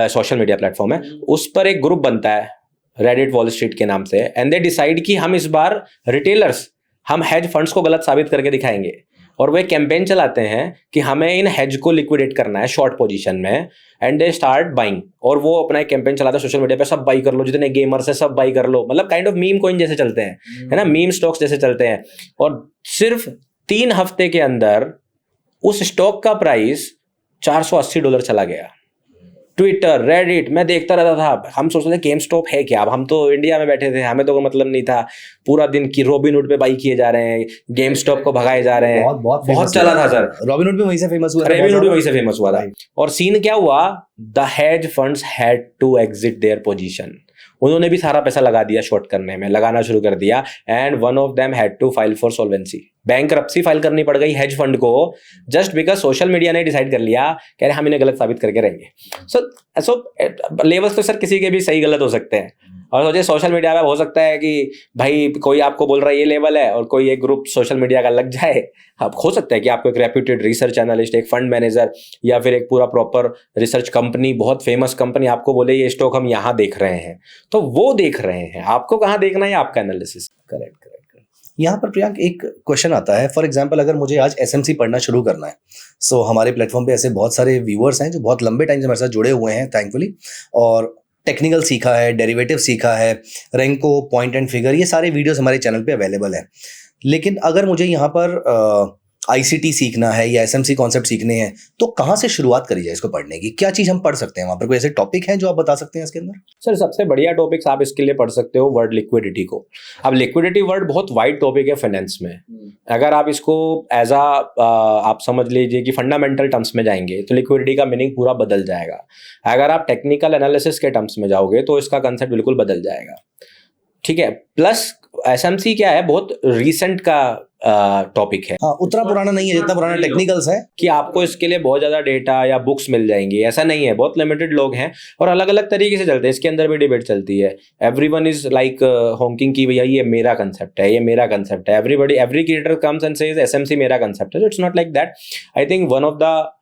सोशल मीडिया प्लेटफॉर्म है, उस पर एक ग्रुप बनता है रेडिट वॉल स्ट्रीट के नाम से, एंड दे डिसाइड कि हम इस बार रिटेलर्स, हम हेज फंड्स को गलत साबित करके दिखाएंगे, और वो एक कैंपेन चलाते हैं कि हमें इन हेज को लिक्विडेट करना है शॉर्ट पोजीशन में, एंड दे स्टार्ट बाइंग। और वो अपना एक कैंपेन चलाते हैं सोशल मीडिया पे, सब बाई कर लो, जितने गेमर्स है सब बाई कर लो, मतलब काइंड ऑफ मीम कॉइन जैसे चलते हैं, है ना, मीम स्टॉक्स जैसे चलते हैं। और सिर्फ 3 हफ्ते के अंदर उस स्टॉक का प्राइस $480 चला गया। ट्विटर, रेडिट, मैं देखता रहता था, हम सोचते थे गेम स्टॉप है क्या, अब हम तो इंडिया में बैठे थे, हमें तो कोई मतलब नहीं था, पूरा दिन की रॉबिनहुड पे बाई किए जा रहे हैं, गेम स्टॉप को भगाए जा रहे हैं, बहुत चला था सर। रॉबिनहुड भी वहीं से फेमस हुआ था, रॉबिनहुड भी वहीं से फेमस हुआ था। और सीन क्या हुआ, the hedge funds had to exit their position, उन्होंने भी सारा पैसा लगा दिया शॉर्ट करने में, लगाना शुरू कर दिया, and one of them had to file for solvency, bankruptcy file करनी पड़ गई हेज फंड को, जस्ट बिकॉज सोशल मीडिया ने डिसाइड कर लिया कि हम इन्हें गलत साबित करके रहेंगे। सो लेवल्स तो सर किसी के भी सही गलत हो सकते हैं, और सोचिए सोशल मीडिया में हो सकता है कि भाई कोई आपको बोल रहा है ये लेवल है, और कोई एक ग्रुप सोशल मीडिया का लग जाए। अब हो सकता है कि आपको एक रेप्यूटेड रिसर्च एनालिस्ट, एक फंड मैनेजर, या फिर एक पूरा प्रॉपर रिसर्च कंपनी, बहुत फेमस कंपनी आपको बोले ये स्टॉक हम यहाँ देख रहे हैं, तो वो देख रहे हैं, आपको कहाँ देखना है आपका एनालिसिस। करेक्ट। यहाँ पर प्रियांक एक क्वेश्चन आता है, फॉर एग्जांपल अगर मुझे आज एसएमसी पढ़ना शुरू करना है, सो हमारे प्लेटफॉर्म पे ऐसे बहुत सारे व्यूअर्स हैं जो बहुत लंबे टाइम से हमारे साथ जुड़े हुए हैं थैंकफुली, और टेक्निकल सीखा है, डेरिवेटिव सीखा है, रेंको, पॉइंट एंड फिगर, ये सारे वीडियोस हमारे चैनल पे अवेलेबल हैं। लेकिन अगर मुझे यहाँ पर आईसीटी सीखना है या एसएमसी कॉन्सेप्ट सीखने हैं, तो कहाँ से शुरुआत करी जाए इसको पढ़ने की, क्या चीज़ हम पढ़ सकते हैं वहाँ पर, कोई ऐसे टॉपिक हैं जो आप बता सकते हैं इसके अंदर? सर सबसे बढ़िया टॉपिक्स आप इसके लिए पढ़ सकते हो वर्ड लिक्विडिटी को। अब लिक्विडिटी वर्ड बहुत वाइड टॉपिक है फाइनेंस में, अगर आप इसको एज आप समझ लीजिए कि फंडामेंटल टर्म्स में जाएंगे तो लिक्विडिटी का मीनिंग पूरा बदल जाएगा। अगर आप टेक्निकल एनालिसिस के टर्म्स में जाओगे तो इसका कंसेप्ट बिल्कुल बदल जाएगा, ठीक है। प्लस एसएमसी क्या है, बहुत रीसेंट का टॉपिक है, हाँ, उतना पुराना नहीं है जितना पुराना टेक्निकल्स है, कि आपको इसके लिए बहुत ज्यादा डेटा या बुक्स मिल जाएंगी, ऐसा नहीं है, बहुत लिमिटेड लोग हैं और अलग अलग तरीके से चलते हैं, इसके अंदर भी डिबेट चलती है। एवरीवन इज लाइक हॉकिंग की भैया ये मेरा कंसेप्ट है, ये मेरा कंसेप्ट है, every creator comes and says SMC मेरा कंसेप्ट है, it's not like that. I think one of the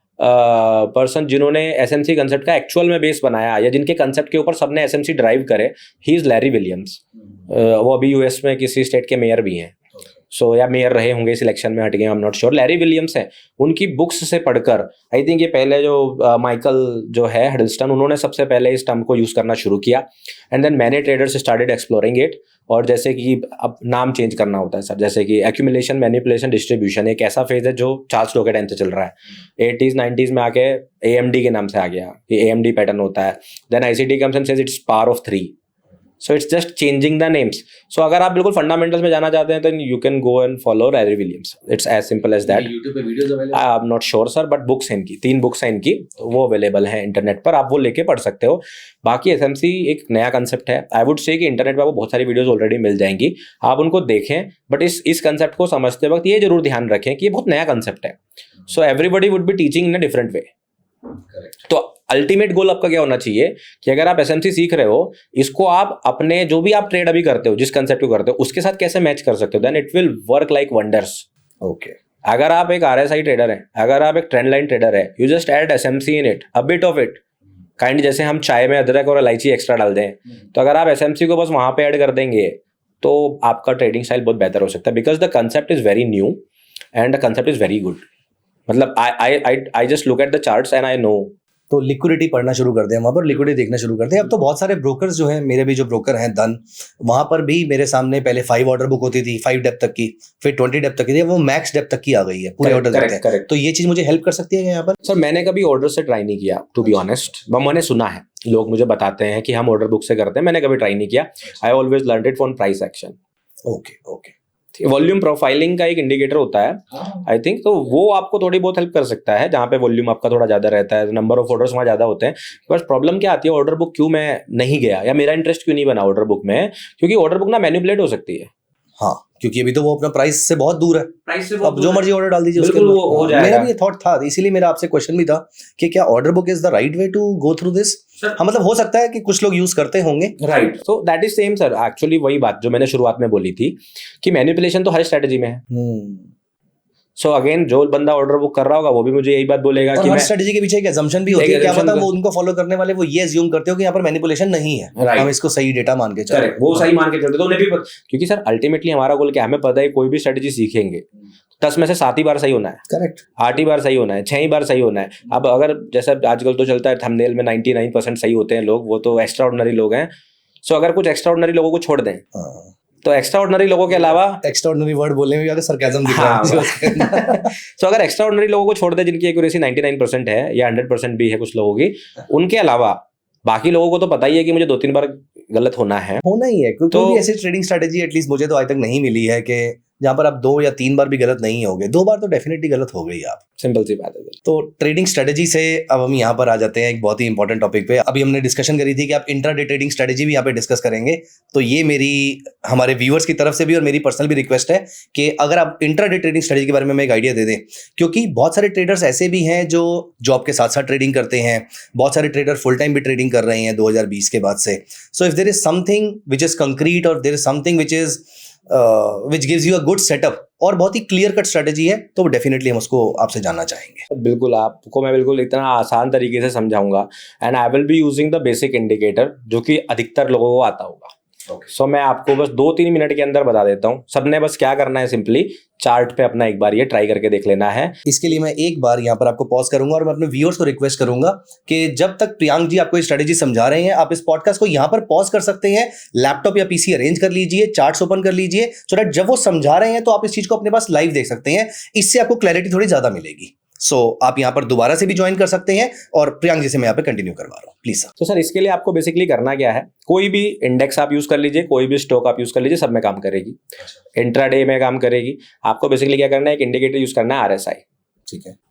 person जिन्होंने एसएमसी कंसेप्ट का एक्चुअल में बेस बनाया, या जिनके कंसेप्ट के ऊपर सबने एसएमसी ड्राइव करे, ही इज लैरी विलियम्स। वो अभी यूएस में किसी स्टेट के मेयर भी हैं, सो या मेयर रहे होंगे, सिलेक्शन में हट गए, I am not sure. Larry Williams हैं, उनकी बुक्स से पढ़कर आई थिंक ये पहले जो माइकल जो है हडलस्टन, उन्होंने सबसे पहले इस टर्म को यूज़ करना शुरू किया, and then many traders started exploring it. और जैसे कि अब नाम चेंज करना होता है सर, जैसे कि एक्यूमुलेशन, मैनिपुलेशन, डिस्ट्रीब्यूशन एक ऐसा फेज है जो चार्ल्स लो के टाइम से चल रहा है, 80s 90s में आके AMD के नाम से आ गया कि AMD पैटर्न होता है, then ICT comes and says it's power of 3, so it's just changing the names. So अगर आप बिल्कुल फंडामेंटल्स में जाना चाहते हैं तो you can go and follow Larry Williams, it's as simple as that. YouTube पे videos available, I am not sure sir, but books हैं इनकी, 3 बुक्स हैं इनकी, तो वो अवेलेबल हैं इंटरनेट पर, आप वो लेके पढ़ सकते हो। बाकी एसएमसी एक नया कंसेप्ट है, आई वुड से कि इंटरनेट पर आपको बहुत सारी वीडियोस ऑलरेडी मिल जाएंगी, आप उनको देखें, बट इस कंसेप्ट को समझते वक्त ये जरूर ध्यान रखें कि ये बहुत नया कंसेप्ट है, so everybody would be teaching in a different way. तो अल्टीमेट गोल आपका क्या होना चाहिए कि अगर आप एसएमसी सीख रहे हो, इसको आप अपने जो भी आप ट्रेड अभी करते हो, जिस कंसेप्ट को करते हो, उसके साथ कैसे मैच कर सकते हो, then it will work like wonders. Okay, अगर आप एक RSI ट्रेडर हैं, अगर आप एक ट्रेंड लाइन ट्रेडर है, you just add SMC in it, a bit of it, kind जैसे हम चाय में अदरक और इलायची एक्स्ट्रा डाल दें, तो अगर आप एसएमसी को बस वहां पे ऐड कर देंगे तो आपका ट्रेडिंग स्टाइल बहुत बेहतर हो सकता है, because the concept is very new and the concept is very good. मतलब I just look at the charts and I know. तो लिक्विडिटी पढ़ना शुरू करते हैं, वहाँ पर लिक्विडिटी देखना शुरू करते हैं। अब तो बहुत सारे ब्रोकर्स जो हैं, मेरे भी जो ब्रोकर हैं धन, वहाँ पर भी मेरे सामने पहले 5 ऑर्डर बुक होती थी, 5 डेप्थ तक की, फिर 20 डेप्थ तक की, वो मैक्स डेप्थ तक की आ गई है, पूरे ऑर्डर जाते हैं। तो ये चीज़ मुझे हेल्प कर सकती है यहाँ पर? सर मैंने कभी ऑर्डर से ट्राई नहीं किया, टू बी ऑनेस्ट। मैंने सुना है, लोग मुझे बताते हैं कि हम ऑर्डर बुक से करते हैं, मैंने कभी ट्राई नहीं किया। I always learn it from price action. Okay. Volume profiling का एक इंडिकेटर होता है आई थिंक, तो वो आपको थोड़ी बहुत हेल्प कर सकता है, जहाँ पे वॉल्यूम आपका थोड़ा ज्यादा रहता है, नंबर ऑफ ऑर्डर्स वहाँ ज्यादा होते हैं। बस प्रॉब्लम क्या आती है, ऑर्डर बुक क्यों मैं नहीं गया या मेरा इंटरेस्ट क्यों नहीं बना ऑर्डर बुक में, क्योंकि ऑर्डर बुक ना मैनिपुलेट हो सकती है। हाँ, क्योंकि अभी तो वो अपना प्राइस से बहुत दूर है, प्राइस से अब जो मर्जी ऑर्डर डाल दीजिए, बिल्कुल वो हो जाएगा। मेरा भी ये थॉट था, इसीलिए मेरा आपसे क्वेश्चन भी था कि क्या order book is the right way to go through this? हाँ, मतलब हो सकता है कि कुछ लोग यूज करते होंगे, right. So that is same sir, actually वही बात जो मैंने शुरुआत में बोली थी कि मैनिपुलेशन तो हर स्ट्रेटजी में है। सो अगेन जो बंदा ऑर्डर बुक कर रहा होगा वो भी मुझे यही बात बोलेगा कि हर स्ट्रेटजी के पीछे एक assumption भी होती है, क्या पता वो उनको फॉलो करने वाले वो ये अज्यूम करते हो कि यहाँ पर मैनिपुलेशन नहीं है, हम इसको सही डेटा मान के चलते हैं, वो सही मान के चलते, तो उन्हें भी क्योंकि सर अल्टीमेटली हमारा गोल क्या है, हमें पता है कोई भी स्ट्रेटजी सीखेंगे 10 में से 7 ही बार सही होना है, करेक्ट, 8 ही बार सही होना है, 6 ही बार सही होना है। अब अगर जैसा आजकल तो चलता है थंबनेल में 99% सही होते हैं लोग, वो तो एक्स्ट्रा ऑर्डिनरी लोग हैं। सो अगर कुछ एक्स्ट्रा ऑर्डिनरी लोगों को छोड़ दें, तो एक्स्ट्रा ऑर्डिनरी लोगों के अलावा, एक्स्ट्रा ऑर्डिनरी वर्ड बोलने में भी अगर सरकाज़म दिख रहा है, तो अगर एक्स्ट्रा ऑर्डिनरी लोगों को छोड़ दे जिनकी एक्यूरेसी 99% है या 100% भी है कुछ लोगों की, उनके अलावा बाकी लोगों को तो पता ही है कि मुझे 2-3 बार गलत होना ही है। क्योंकि तो, ऐसी ट्रेडिंग स्ट्रेटेजी एटलीस्ट मुझे तो आज तक नहीं मिली है कि जहां पर आप 2 या 3 बार भी गलत नहीं होगे, 2 बार तो डेफिनेटली गलत हो गई आप, सिंपल सी बात है। तो ट्रेडिंग स्ट्रेटेजी से अब हम यहाँ पर आ जाते हैं एक बहुत ही इंपॉर्टेंट टॉपिक पे। अभी हमने डिस्कशन करी थी कि आप इंट्राडे ट्रेडिंग स्ट्रेटेजी भी यहाँ पे डिस्कस करेंगे, तो ये मेरी हमारे व्यूअर्स की तरफ से भी और मेरी पर्सनल भी रिक्वेस्ट है कि अगर आप इंट्राडे ट्रेडिंग स्ट्रेटेजी के बारे में हमें एक आइडिया दे दें, क्योंकि बहुत सारे ट्रेडर्स ऐसे भी हैं जो जॉब के साथ साथ ट्रेडिंग करते हैं, बहुत सारे ट्रेडर फुल टाइम भी ट्रेडिंग कर रहे हैं 2020 के बाद से। So if there is something which is concrete और there is something which gives you a good setup और बहुत ही क्लियर कट स्ट्रेटेजी है, तो डेफिनेटली हम उसको आपसे जानना चाहेंगे। बिल्कुल, आपको मैं बिल्कुल इतना आसान तरीके से समझाऊंगा, and I will be using the basic indicator जो कि अधिकतर लोगों को आता होगा। सो मैं आपको बस 2-3 मिनट के अंदर बता देता हूँ। सबने बस क्या करना है, सिंपली चार्ट पे अपना एक बार ये ट्राई करके देख लेना है। इसके लिए मैं एक बार यहाँ पर आपको पॉज करूंगा और मैं अपने व्यूअर्स को रिक्वेस्ट करूंगा कि जब तक प्रियांक जी आपको स्ट्रेटेजी समझा रहे हैं, आप इस पॉडकास्ट को यहाँ पर पॉज कर सकते हैं, लैपटॉप या पीसी अरेंज कर लीजिए, चार्ट्स ओपन कर लीजिए, सो दैट जब वो समझा रहे हैं तो आप इस चीज को अपने पास लाइव देख सकते हैं। इससे आपको क्लैरिटी थोड़ी ज्यादा मिलेगी। सो आप यहाँ पर दोबारा से भी ज्वाइन कर सकते हैं और प्रियांक जी से मैं यहाँ पे कंटिन्यू करवा रहा हूँ, प्लीज सर। तो सर इसके लिए आपको बेसिकली करना क्या है, कोई भी इंडेक्स आप यूज कर लीजिए, कोई भी स्टॉक आप यूज कर लीजिए, सब में काम करेगी, इंट्राडे में काम करेगी। आपको बेसिकली क्या करना है, एक इंडिकेटर यूज करना है, RSI।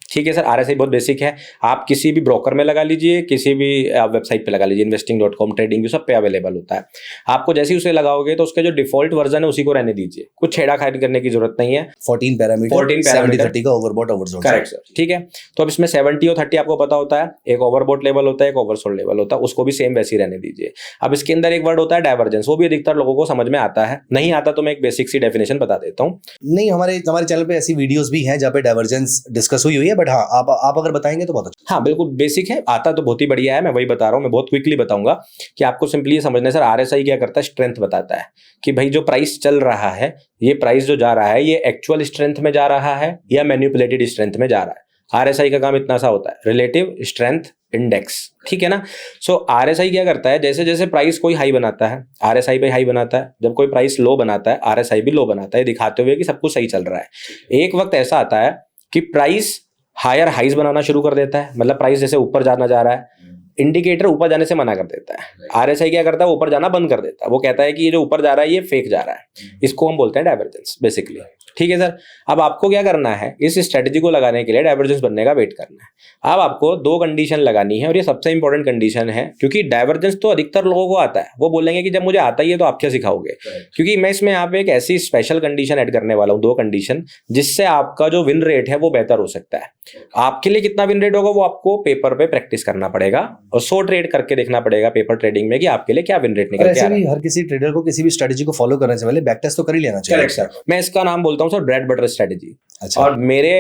ठीक है सर, RSI बहुत बेसिक है, आप किसी भी ब्रोकर में लगा लीजिए, किसी भी वेबसाइट पे लगा लीजिए, investing.com, ट्रेडिंग सब पे अवेलेबल होता है। आपको जैसे ही उसे लगाओगे तो उसके जो डिफॉल्ट वर्जन है उसी को रहने दीजिए, कुछ छेड़ाखानी करने की जरूरत नहीं है। 14 पैरामीटर 70-30 का ओवरबॉट ओवरसोल्ड, करेक्ट सर। ठीक है, तो अब इसमें 70 और 30 आपको पता होता है, एक ओवरबॉट लेवल होता है, एक ओवरसोल्ड लेवल होता है, उसको भी सेम वैसे ही रहने दीजिए। अब इसके अंदर एक वर्ड होता है डाइवर्जेंस, वो भी अधिकतर लोगों को समझ में आता है, नहीं आता तो मैं एक बेसिक सी डेफिनेशन बता देता हूँ। नहीं, हमारे चैनल पे ऐसी वीडियोस भी हैं जहाँ पे डाइवर्जेंस डिस्कस हुई है, बट हाँ आप अगर बताएंगे तो बहुत अच्छा। हाँ बिल्कुल, बेसिक है, आता तो बहुत ही बढ़िया है, मैं वही बता रहा हूँ, मैं बहुत क्विकली बताऊंगा कि आपको सिंपली ये समझना है। सर RSI क्या करता है, स्ट्रेंथ बताता है कि भाई जो प्राइस चल रहा है, ये प्राइस जो जा रहा है, ये एक्चुअल स्ट्रेंथ में जा रहा है या मैनिपुलेटेड स्ट्रेंथ में जा रहा है। RSI का काम इतना सा होता है, रिलेटिव स्ट्रेंथ इंडेक्स, ठीक है ना। सो RSI क्या करता है, जैसे जैसे प्राइस कोई हाई बनाता है, RSI पे हाई बनाता है, जब कोई प्राइस लो बनाता है, RSI भी लो बनाता है, दिखाते हुए कि सब कुछ सही चल रहा है। एक वक्त ऐसा आता है कि प्राइस हायर हाइज बनाना शुरू कर देता है, मतलब प्राइस जैसे ऊपर जाना जा रहा है, इंडिकेटर ऊपर जाने से मना कर देता है। RSI क्या करता है, ऊपर जाना बंद कर देता है, वो कहता है कि ये जो ऊपर जा रहा है ये फेक जा रहा है, इसको हम बोलते हैं डाइवर्जेंस बेसिकली। ठीक है सर, अब आपको क्या करना है, इस स्ट्रेटजी को लगाने के लिए डाइवर्जेंस बनने का वेट करना है। अब आपको 2 कंडीशन लगानी है और ये सबसे इंपॉर्टेंट कंडीशन है, क्योंकि डाइवर्जेंस तो अधिकतर लोगों को आता है, वो बोलेंगे कि जब मुझे आता ही है तो आप क्या सिखाओगे, क्योंकि मैं इसमें यहाँ पे एक ऐसी स्पेशल कंडीशन ऐड करने वाला हूँ, 2 कंडीशन, जिससे आपका जो विन रेट है वो बेहतर हो सकता है। आपके लिए कितना विन रेट होगा वो आपको पेपर पे प्रैक्टिस करना पड़ेगा और 100 ट्रेड करके देखना पड़ेगा पेपर ट्रेडिंग में कि आपके लिए क्या विन रेट निकल के आ रहा है। हर किसी ट्रेडर को किसी भी स्ट्रेटजी को फॉलो करने से पहले बैक टेस्ट तो कर ही लेना चाहिए। करेक्ट सर, मैं इसका नाम बोलता हूँ सर ब्रेड बटर स्ट्रेटजी। और मेरे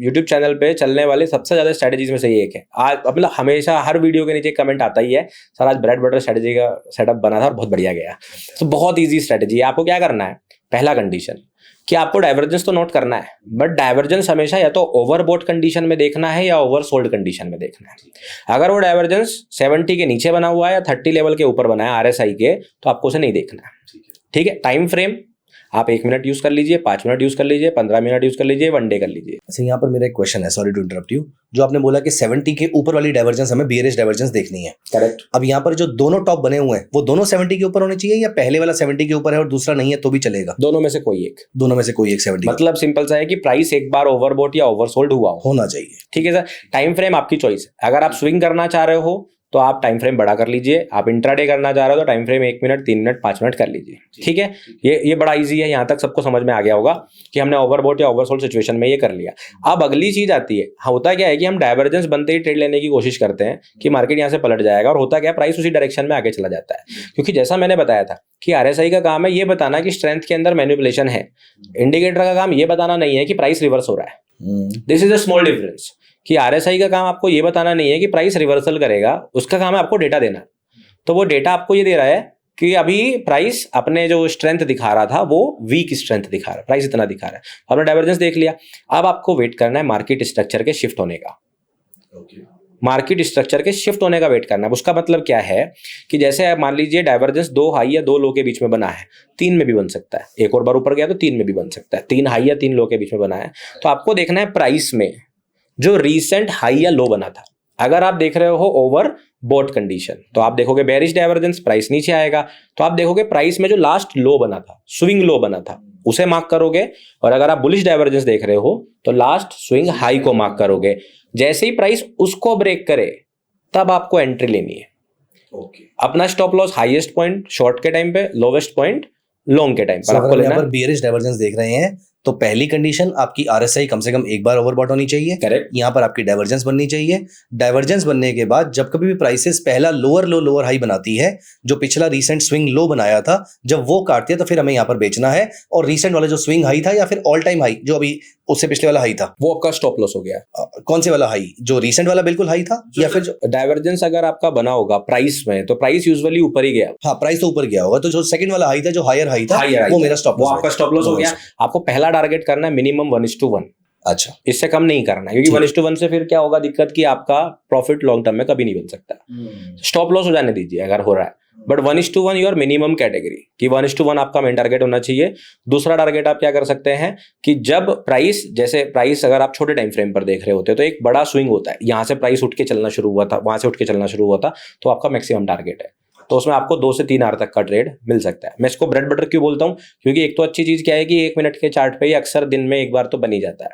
YouTube चैनल पे चलने वाले सबसे ज्यादा स्ट्रेटजीज में से ये एक है। आज मतलब हमेशा हर वीडियो के नीचे कमेंट आता ही है, सर आज ब्रेड बटर स्ट्रेटजी का सेटअप बना था और बहुत बढ़िया गया। तो बहुत ईजी स्ट्रेटजी है। आपको क्या करना है, पहला कंडीशन कि आपको डाइवर्जेंस तो नोट करना है, बट डाइवर्जेंस हमेशा या तो ओवरबोट कंडीशन में देखना है या ओवरसोल्ड कंडीशन में देखना है। अगर वो डाइवर्जेंस 70 के नीचे बना हुआ है या 30 लेवल के ऊपर बना है RSI के, तो आपको उसे नहीं देखना है। ठीक है, टाइम फ्रेम आप 1 मिनट यूज कर लीजिए, 5 मिनट यूज कर लीजिए, 15 मिनट यूज कर लीजिए, 1 डे कर लीजिए। अच्छा, यहाँ पर मेरा एक क्वेश्चन है, सॉरी टू इंटरप्ट यू। जो आपने बोला कि 70 के ऊपर वाली डाइवर्जेंस हमें बियरिश डाइवर्जेंस देखनी है, करेक्ट। अब यहाँ पर जो दोनों टॉप बने हुए हैं वो दोनों 70 के ऊपर होने चाहिए, या पहले वाला 70 के ऊपर है और दूसरा नहीं है तो भी चलेगा? दोनों में से कोई एक। दोनों में से कोई एक 70 मतलब सिंपल सा है कि प्राइस एक बार ओवरबोट या ओवरसोल्ड हुआ हो, होना चाहिए। ठीक है सर। टाइम फ्रेम आपकी चॉइस है। अगर आप स्विंग करना चाह रहे हो तो आप टाइम फ्रेम बड़ा कर लीजिए, आप इंट्राडे करना चाह रहे हो तो time frame 1 minute, 3 minute, 5 minute कर लीजिए। ठीक है, ये बड़ा इजी है, यहाँ तक सबको समझ में आ गया होगा कि हमने ओवरबोट या ओवरसोल्ड सिचुएशन में ये कर लिया। अब अगली चीज आती है, होता क्या है कि हम डाइवर्जेंस बनते ही ट्रेड लेने की कोशिश करते हैं कि मार्केट यहाँ से पलट जाएगा, और होता क्या है, प्राइस उसी डायरेक्शन में आगे चला जाता है। क्योंकि जैसा मैंने बताया था कि RSI का काम है ये बताना कि स्ट्रेंथ के अंदर मैनिपुलेशन है, इंडिकेटर का काम ये बताना नहीं है कि प्राइस रिवर्स हो रहा है। This is a small difference कि RSI का काम आपको ये बताना नहीं है कि प्राइस रिवर्सल करेगा, उसका काम है आपको डेटा देना। तो वो डेटा आपको ये दे रहा है कि अभी प्राइस अपने जो स्ट्रेंथ दिखा रहा था वो वीक स्ट्रेंथ दिखा रहा है, प्राइस इतना दिखा रहा है, आपने डाइवर्जेंस देख लिया। अब आपको वेट करना है मार्केट स्ट्रक्चर के शिफ्ट होने का। मार्केट स्ट्रक्चर के शिफ्ट होने का वेट करना है। उसका मतलब क्या है कि जैसे मान लीजिए डाइवर्जेंस 2 हाई या 2 लो के बीच में बना है, 3 में भी बन सकता है, एक और बार ऊपर गया तो 3 में भी बन सकता है, 3 हाई या 3 लो के बीच में बना है, तो आपको देखना है प्राइस में जो रीसेंट हाई या लो बना था। अगर आप देख रहे हो ओवर बोट कंडीशन तो आप देखोगे बेरिश डाइवर्जेंस, प्राइस नीचे आएगा। तो आप देखोगे प्राइस में जो लास्ट लो बना था, स्विंग लो बना था, उसे मार्क करोगे। और अगर आप बुलिश डाइवर्जेंस देख रहे हो तो लास्ट स्विंग हाई को मार्क करोगे। जैसे ही प्राइस उसको ब्रेक करे तब आपको एंट्री लेनी है। अपना stop loss highest point short के टाइम पे, लोवेस्ट पॉइंट लॉन्ग के टाइम पर आपको लेना है। बियरिश डाइवर्जेंस देख रहे हैं तो पहली कंडीशन आपकी RSI कम से कम एक बार ओवरबॉट होनी चाहिए। करेक्ट। यहाँ पर आपकी डाइवर्जेंस बननी चाहिए। डाइवर्जेंस बनने के बाद जब कभी भी प्राइसेस पहला लोअर लो लोअर हाई बनाती है, जो पिछला रीसेंट स्विंग लो बनाया था, जब वो काटती है तो फिर हमें यहाँ पर बेचना है। और रीसेंट वाला जो स्विंग हाई था या फिर ऑल टाइम हाई जो अभी उससे पिछले वाला हाई था, वो आपका स्टॉप लॉस हो गया। कौन से वाला हाई? जो रीसेंट वाला बिल्कुल हाई था, या फिर जो डाइवर्जेंस अगर आपका बना होगा प्राइस में तो प्राइस यूजुअली ऊपर ही गया। हाँ, प्राइस तो ऊपर गया होगा, तो जो सेकंड वाला हाई था, जो हायर हाई था, वो मेरा स्टॉप लॉस, वो आपका स्टॉप लॉस हो गया। आपको पहला टारगेट करना है मिनिमम 1:1। अच्छा, इससे कम नहीं करना है, क्योंकि 1:1 से फिर क्या होगा दिक्कत कि आपका प्रॉफिट लॉन्ग टर्म में कभी नहीं बन सकता। स्टॉप लॉस हो जाने दीजिए अगर हो रहा है, बट 1:1 योर मिनिमम कैटेगरी कि 1:1 आपका मेन टारगेट होना चाहिए। दूसरा टारगेट आप क्या कर सकते हैं कि जब प्राइस, जैसे प्राइस अगर आप छोटे टाइम फ्रेम पर देख रहे होते हैं तो एक बड़ा स्विंग होता है, यहाँ से प्राइस उठ के चलना शुरू हुआ था, वहां से उठ के चलना शुरू हुआ था, तो आपका मैक्सिमम टारगेट है। तो उसमें आपको 2 से 3 आवर तक का ट्रेड मिल सकता है। मैं इसको ब्रेड बटर क्यों बोलता हूँ, क्योंकि एक तो अच्छी चीज क्या है कि 1 मिनट के चार्ट पे ही अक्सर दिन में एक बार तो बन ही जाता है,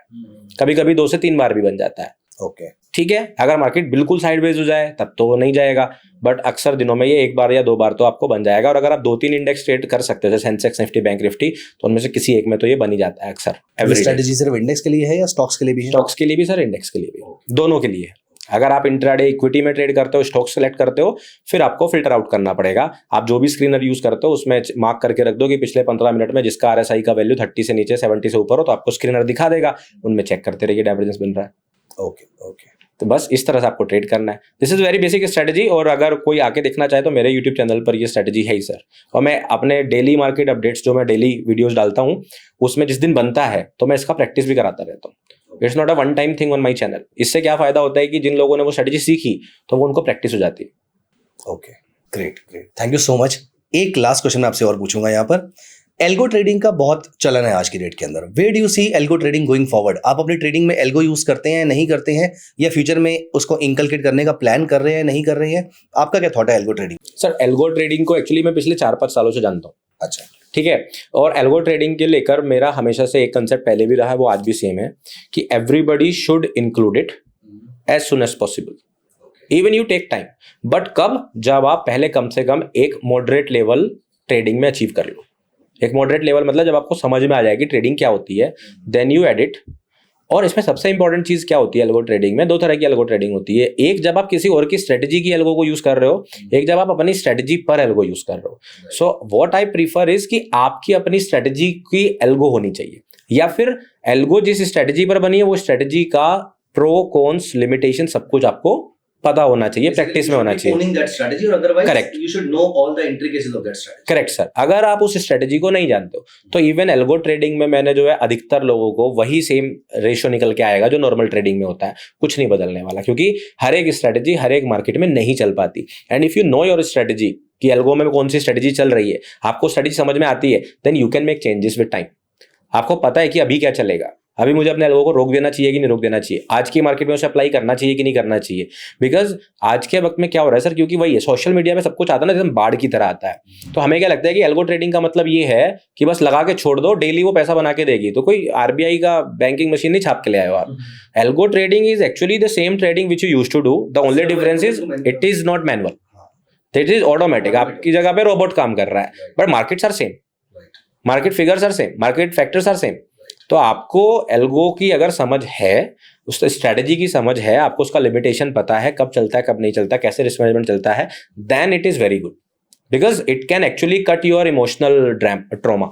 कभी कभी 2 से 3 बार भी बन जाता है। ओके, ठीक है। अगर मार्केट बिल्कुल साइडवेज हो जाए तब तो नहीं जाएगा, बट अक्सर दिनों में ये 1 बार या 2 बार तो आपको बन जाएगा। और अगर आप 2-3 इंडेक्स ट्रेड कर सकते हो जैसे सेंसेक्स, निफ्टी, बैंक निफ्टी, तो उनमें से किसी एक में तो ये बन ही जाता है अक्सर। स्ट्रेटजी सिर्फ इंडेक्स के लिए है या स्टॉक्स के लिए भी है? स्टॉक्स के लिए भी सर, इंडेक्स के लिए भी, दोनों के लिए। अगर आप इंट्राडे इक्विटी में ट्रेड करते हो, स्टॉक सेलेक्ट करते हो, फिर आपको फिल्टर आउट करना पड़ेगा। आप जो भी स्क्रीनर यूज करते हो उसमें मार्क करके रख दो कि पिछले 15 मिनट में जिसका RSI का वैल्यू 30 से नीचे, 70 से ऊपर हो, तो आपको स्क्रीनर दिखा देगा, उनमें चेक करते रहिए डाइवर्जेंस बन रहा है। ओके ओके, तो बस इस तरह से आपको ट्रेड करना है। This is very basic strategy, और अगर कोई आके देखना चाहे तो मेरे यूट्यूब चैनल पर ये स्ट्रेटजी है ही सर। और मैं अपने डेली मार्केट अपडेट्स जो मैं डेली वीडियोस डालता हूँ उसमें जिस दिन बनता है तो मैं इसका प्रैक्टिस भी कराता रहता हूँ। It's not a one time thing on my channel. इससे क्या फायदा होता है कि जिन लोगों ने वो स्ट्रेटजी सीखी तो वो उनको प्रैक्टिस हो जाती है। Okay, great great, thank you so much. एक लास्ट क्वेश्चन मैं आपसे और पूछूंगा यहाँ पर। एल्गो ट्रेडिंग का बहुत चलन है आज की डेट के अंदर। Where do you see algo trading going forward? आप अपनी ट्रेडिंग में एल्गो यूज करते हैं, नहीं करते हैं, या फ्यूचर में उसको इंकलकेट करने का प्लान कर रहे हैं, नहीं कर रहे हैं? आपका क्या थॉट है algo trading? Sir, algo trading को एक्चुअली मैं पिछले 4-5 सालों से जानता हूँ। अच्छा, ठीक है। और एल्गो ट्रेडिंग के लेकर मेरा हमेशा से एक कंसेप्ट पहले भी रहा है, वो आज भी सेम है कि everybody should include it as soon as possible, even you take time. But कब? जब आप पहले कम से कम एक मॉडरेट लेवल ट्रेडिंग में अचीव कर लो। एक मॉडरेट लेवल मतलब जब आपको समझ में आ जाए कि ट्रेडिंग क्या होती है, देन यू एडिट। और इसमें सबसे इंपॉर्टेंट चीज क्या होती है एल्गो ट्रेडिंग में? 2 तरह की एल्गो ट्रेडिंग होती है। एक जब आप किसी और की स्ट्रेटजी की एल्गो को यूज कर रहे हो, एक जब आप अपनी स्ट्रेटजी पर एल्गो यूज कर रहे हो। So what I prefer is कि आपकी अपनी स्ट्रेटजी की एल्गो होनी चाहिए, या फिर एल्गो जिस स्ट्रेटजी पर बनी है वो स्ट्रेटजी का प्रो कॉन्स लिमिटेशन सब कुछ आपको पता होना चाहिए, प्रैक्टिस में होना चाहिए। owning that strategy, और otherwise Correct. you should know all the intricacies of that strategy. Correct sir. अगर आप उस स्ट्रेटेजी को नहीं जानते हो तो इवन एल्गो ट्रेडिंग में मैंने जो है अधिकतर लोगों को वही सेम रेशियो निकल के आएगा जो नॉर्मल ट्रेडिंग में होता है, कुछ नहीं बदलने वाला, क्योंकि हर एक स्ट्रेटेजी हर एक मार्केट में नहीं चल पाती। And if you know your strategy कि एल्गो में कौन सी स्ट्रेटेजी चल रही है, आपको स्ट्रेटेजी समझ में आती है, then you can make changes with time. आपको पता है कि अभी क्या चलेगा, अभी मुझे अपने एल्गो को रोक देना चाहिए कि नहीं रोक देना चाहिए, आज की मार्केट में उसे अप्लाई करना चाहिए कि नहीं करना चाहिए। बिकॉज आज के वक्त में क्या हो रहा है सर, क्योंकि वही है, सोशल मीडिया में सब कुछ आता है ना एकदम बाढ़ की तरह आता है। तो हमें क्या लगता है कि एल्गो ट्रेडिंग का मतलब ये है कि बस लगा के छोड़ दो, डेली वो पैसा बना के देगी। तो कोई आरबीआई का बैंकिंग मशीन नहीं छाप के ले आए हो आप। Algo trading is actually the same trading which you used to do, the only difference is it is not manual, it is automatic. आपकी जगह पे रोबोट काम कर रहा है, but markets are same, market figures are same, market factors are same. तो आपको algo की अगर समझ है, उस स्ट्रेटेजी की समझ है, आपको उसका लिमिटेशन पता है, कब चलता है कब नहीं चलता, कैसे रिस्क मैनेजमेंट चलता है, then it is very good, because it can actually cut your emotional trauma.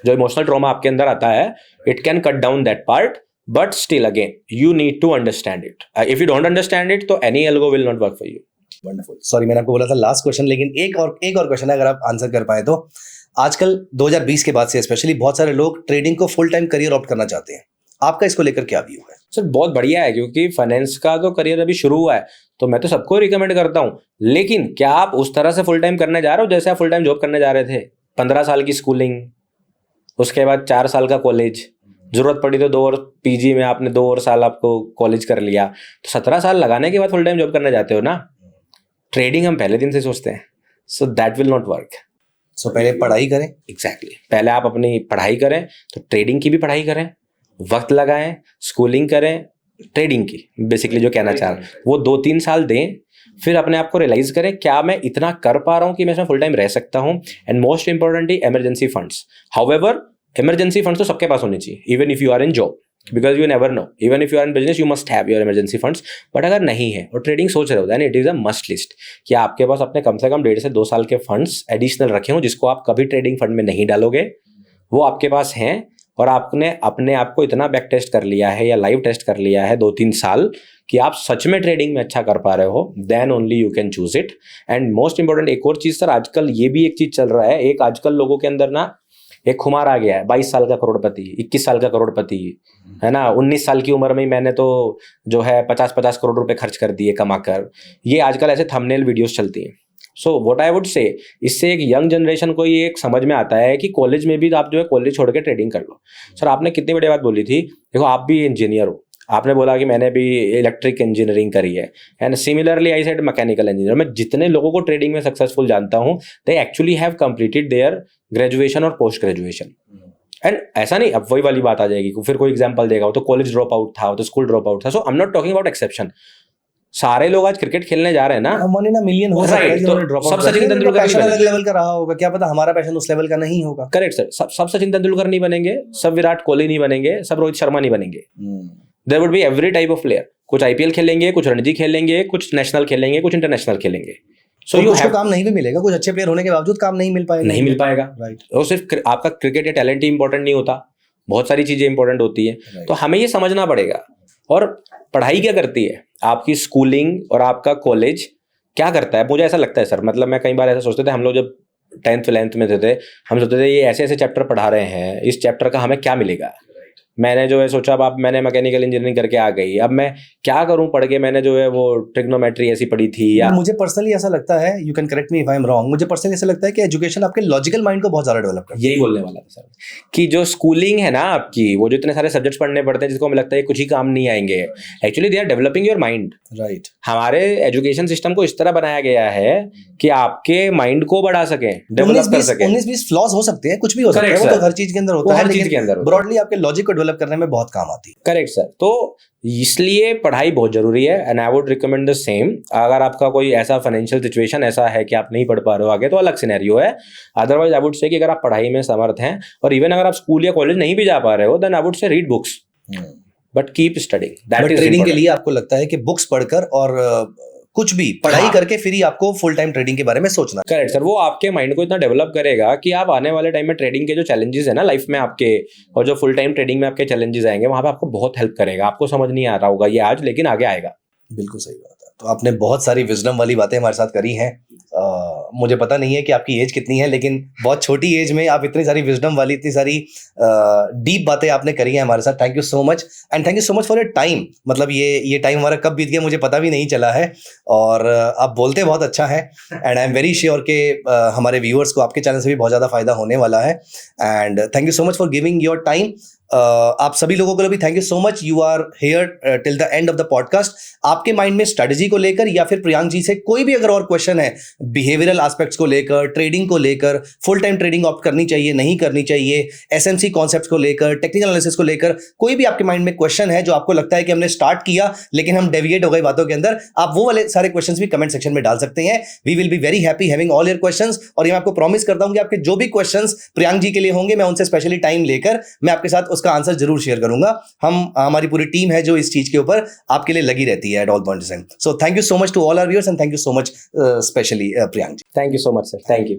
जो इमोशनल ट्रॉमा आपके अंदर आता है, it can cut down that part, but still again you need to understand it. If you don't understand it तो any algo will not work for you. Wonderful. Sorry, मैंने आपको बोला था लास्ट क्वेश्चन, लेकिन एक और क्वेश्चन है, अगर आप आंसर कर पाए तो। आजकल 2020 के बाद से स्पेशली बहुत सारे लोग ट्रेडिंग को फुल टाइम करियर ऑप्ट करना चाहते हैं, आपका इसको लेकर क्या व्यू है? सर बहुत बढ़िया है, क्योंकि फाइनेंस का तो करियर अभी शुरू हुआ है, तो मैं तो सबको रिकमेंड करता हूँ। लेकिन क्या आप उस तरह से फुल टाइम करने जा रहे हो जैसे आप फुल टाइम जॉब करने जा रहे थे? 15 साल की स्कूलिंग, उसके बाद 4 साल का कॉलेज, जरूरत पड़ी तो 2 और पीजी में आपने 2 और साल आपको कॉलेज कर लिया, तो 17 साल लगाने के बाद फुल टाइम जॉब करने जाते हो ना। ट्रेडिंग हम पहले दिन से सोचते हैं, so that will not work. So पहले पढ़ाई करें। एग्जैक्टली, पहले आप अपनी पढ़ाई करें, तो ट्रेडिंग की भी पढ़ाई करें, वक्त लगाएं, स्कूलिंग करें, ट्रेडिंग की बेसिकली जो कहना चाह रहा हूं वो 2-3 साल दें, फिर अपने आप को रियलाइज करें क्या मैं इतना कर पा रहा हूं कि मैं इसमें फुल टाइम रह सकता हूं। And most importantly emergency funds. However emergency funds तो सबके पास होने चाहिए, even if you are in job, because you never know, even if you are in business you must have your emergency funds. But अगर नहीं है और trading सोच रहे हो, then it is a must list कि आपके पास अपने कम से कम 1.5 से 2 साल के फंड्स एडिशनल रखे हों, जिसको आप कभी ट्रेडिंग फंड में नहीं डालोगे, वो आपके पास हैं। और आपने अपने आप को इतना बैक टेस्ट कर लिया है या लाइव टेस्ट कर लिया है 2-3 साल कि आप सच में ट्रेडिंग में अच्छा कर पा रहे हो, then only you can choose it. And most important एक और चीज सर, आजकल ये भी एक चीज चल रहा है, एक आजकल लोगों के अंदर ना एक खुमार आ गया है, 22 साल का करोड़पति, 21 साल का करोड़पति, है ना, 19 साल की उम्र में ही मैंने तो जो है 50-50 करोड़ रुपए खर्च कर दिए कमाकर। ये आजकल ऐसे थंबनेल वीडियोस चलती हैं। सो व्हाट आई वुड से, इससे एक यंग जनरेशन को ये एक समझ में आता है कि कॉलेज में भी आप जो है कॉलेज छोड़ के ट्रेडिंग कर लो। सर आपने कितनी बड़ी बात बोली थी, देखो आप भी इंजीनियर हो, आपने बोला कि मैंने भी इलेक्ट्रिक इंजीनियरिंग करी है, and similarly I said mechanical engineer. मैं जितने लोगों को ट्रेडिंग में सक्सेसफुल जानता हूँ, they actually have completed their graduation और पोस्ट ग्रेजुएशन। एंड ऐसा नहीं, अब वही वाली बात आ जाएगी, फिर कोई एग्जाम्पल देगा, वो तो कॉलेज ड्रॉप आउट था, वो तो स्कूल ड्रॉप आउट था। So I am not talking about exception. सारे लोग आज क्रिकेट खेलने जा रहे हैं ना, 1 in a million हो सकता है जिन्होंने ड्रॉप आउट सब सचिन तेंदुलकर पैशन अलग लेवल का रहा होगा, क्या पता हमारा पैशन उस लेवल का नहीं होगा। करेक्ट सर, सब सचिन तेंदुलकर नहीं बनेंगे, सब विराट कोहली नहीं बनेंगे, सब रोहित शर्मा नहीं बनेंगे। There would be every type of player, कुछ आईपीएल खेलेंगे, कुछ रणजी खेलेंगे, कुछ नेशनल खेलेंगे, कुछ इंटरनेशनल खेलेंगे। सो यू हैव काम नहीं भी मिलेगा, कुछ अच्छे प्लेयर होने के बावजूद काम नहीं मिल पाएगा, नहीं मिल पाएगा। राइट। और सिर्फ आपका क्रिकेट या टैलेंट ही इंपॉर्टेंट नहीं होता, बहुत सारी चीजें इंपॉर्टेंट होती है। तो हमें ये समझना पड़ेगा। और पढ़ाई क्या करती है, आपकी स्कूलिंग और आपका कॉलेज क्या करता है, मुझे ऐसा लगता है सर, मतलब मैं कई बार ऐसा सोचते थे, हम लोग जब 10th 11th में थे, हम सोचते थे ये ऐसे ऐसे चैप्टर पढ़ा रहे हैं, इस चैप्टर का हमें क्या मिलेगा। मैंने जो है सोचा, अब मैंने मैकेनिकल इंजीनियरिंग करके आ गई, अब मैं क्या करूं पढ़ के, मैंने जो है वो ट्रिग्नोमेट्री ऐसी पढ़ी थी। या मुझे पर्सनली ऐसा लगता है, you can correct me if I am wrong, मुझे पर्सनली ऐसा लगता है कि एजुकेशन आपके लॉजिकल माइंड को बहुत ज्यादा डेवलप करता है। यही बोलने वाला था सर, कि जो स्कूलिंग है ना आपकी, वो जो इतने सारे सब्जेक्ट्स पढ़ने पड़ते हैं जिसको हमें लगता है कुछ ही काम नहीं आएंगे, actually they are developing your mind. Right. हमारे एजुकेशन सिस्टम को इस तरह बनाया गया है कि आपके माइंड को बढ़ा सके, डेवलप कर सके। 19-20 फ्लॉज हो सकते हैं, कुछ भी हो सकता है, वो तो हर चीज के अंदर होता है, हर चीज के अंदर ब्रॉडली आपके लॉजिक को डेवलप करने में बहुत काम आती है। Correct sir. तो इसलिए पढ़ाई बहुत जरूरी है, and I would recommend the same. अगर आपका कोई ऐसा फाइनेंशियल सिचुएशन ऐसा है कि आप नहीं पढ़ पा रहे हो आगे, तो अलग सिनेरियो है। अदरवाइज आई वुड से कि अगर आप पढ़ाई में समर्थ हैं, और इवन अगर आप स्कूल या कॉलेज नहीं भी जा पा रहे हो, then I would say read books, but keep studying. That is trading के लिए आपको लगता है कि बुक्स पढ़कर और कुछ भी पढ़ाई करके फिर ही आपको फुल टाइम ट्रेडिंग के बारे में सोचना। करेक्ट सर, वो आपके माइंड को इतना डेवलप करेगा कि आप आने वाले टाइम में ट्रेडिंग के जो चैलेंजेस है ना लाइफ में आपके, और जो फुल टाइम ट्रेडिंग में आपके चैलेंजेस आएंगे, वहां पे आपको बहुत हेल्प करेगा। आपको समझ नहीं आ रहा होगा ये आज, लेकिन आगे आएगा। बिल्कुल सही बात है। तो आपने बहुत सारी विजडम वाली बातें हमारे साथ करी हैं। मुझे पता नहीं है कि आपकी एज कितनी है, लेकिन बहुत छोटी एज में आप इतनी सारी विजडम वाली, इतनी सारी डीप बातें आपने करी हैं हमारे साथ। Thank you so much and thank you so much for your time. मतलब ये टाइम हमारा कब बीत गया मुझे पता भी नहीं चला है, और आप बोलते बहुत अच्छा है and I am very sure कि हमारे व्यूअर्स को आपके चैनल से भी बहुत ज़्यादा फायदा होने वाला है। And thank you so much for giving your time. आप सभी लोगों को भी thank you so much. You are here till the end of the podcast. आपके माइंड में स्ट्रेटजी को लेकर या फिर प्रियांक जी से कोई भी अगर और क्वेश्चन है, बिहेवियरल एस्पेक्ट्स को लेकर, ट्रेडिंग को लेकर, फुल टाइम ट्रेडिंग ऑप्ट करनी चाहिए नहीं करनी चाहिए, एसएमसी कॉन्सेप्ट्स को लेकर, टेक्निकल एनालिसिस को लेकर, कोई भी आपके माइंड में क्वेश्चन है जो आपको लगता है कि हमने स्टार्ट किया लेकिन हम डेविएट हो गए बातों के अंदर, आप वो वाले सारे क्वेश्चंस भी कमेंट सेक्शन में डाल सकते हैं। We will be very happy having all your questions. और ये मैं आपको प्रॉमिस करता हूं कि आपके जो भी क्वेश्चंस प्रियांक जी के लिए होंगे, मैं उनसे स्पेशली टाइम लेकर मैं आपके साथ उसका आंसर जरूर शेयर करूंगा। हमारी पूरी टीम है जो इस चीज के ऊपर आपके लिए लगी रहती है at all points in time. So thank you so much to all our viewers and thank you so much specially Priyank ji. Thank you so much sir, thank you.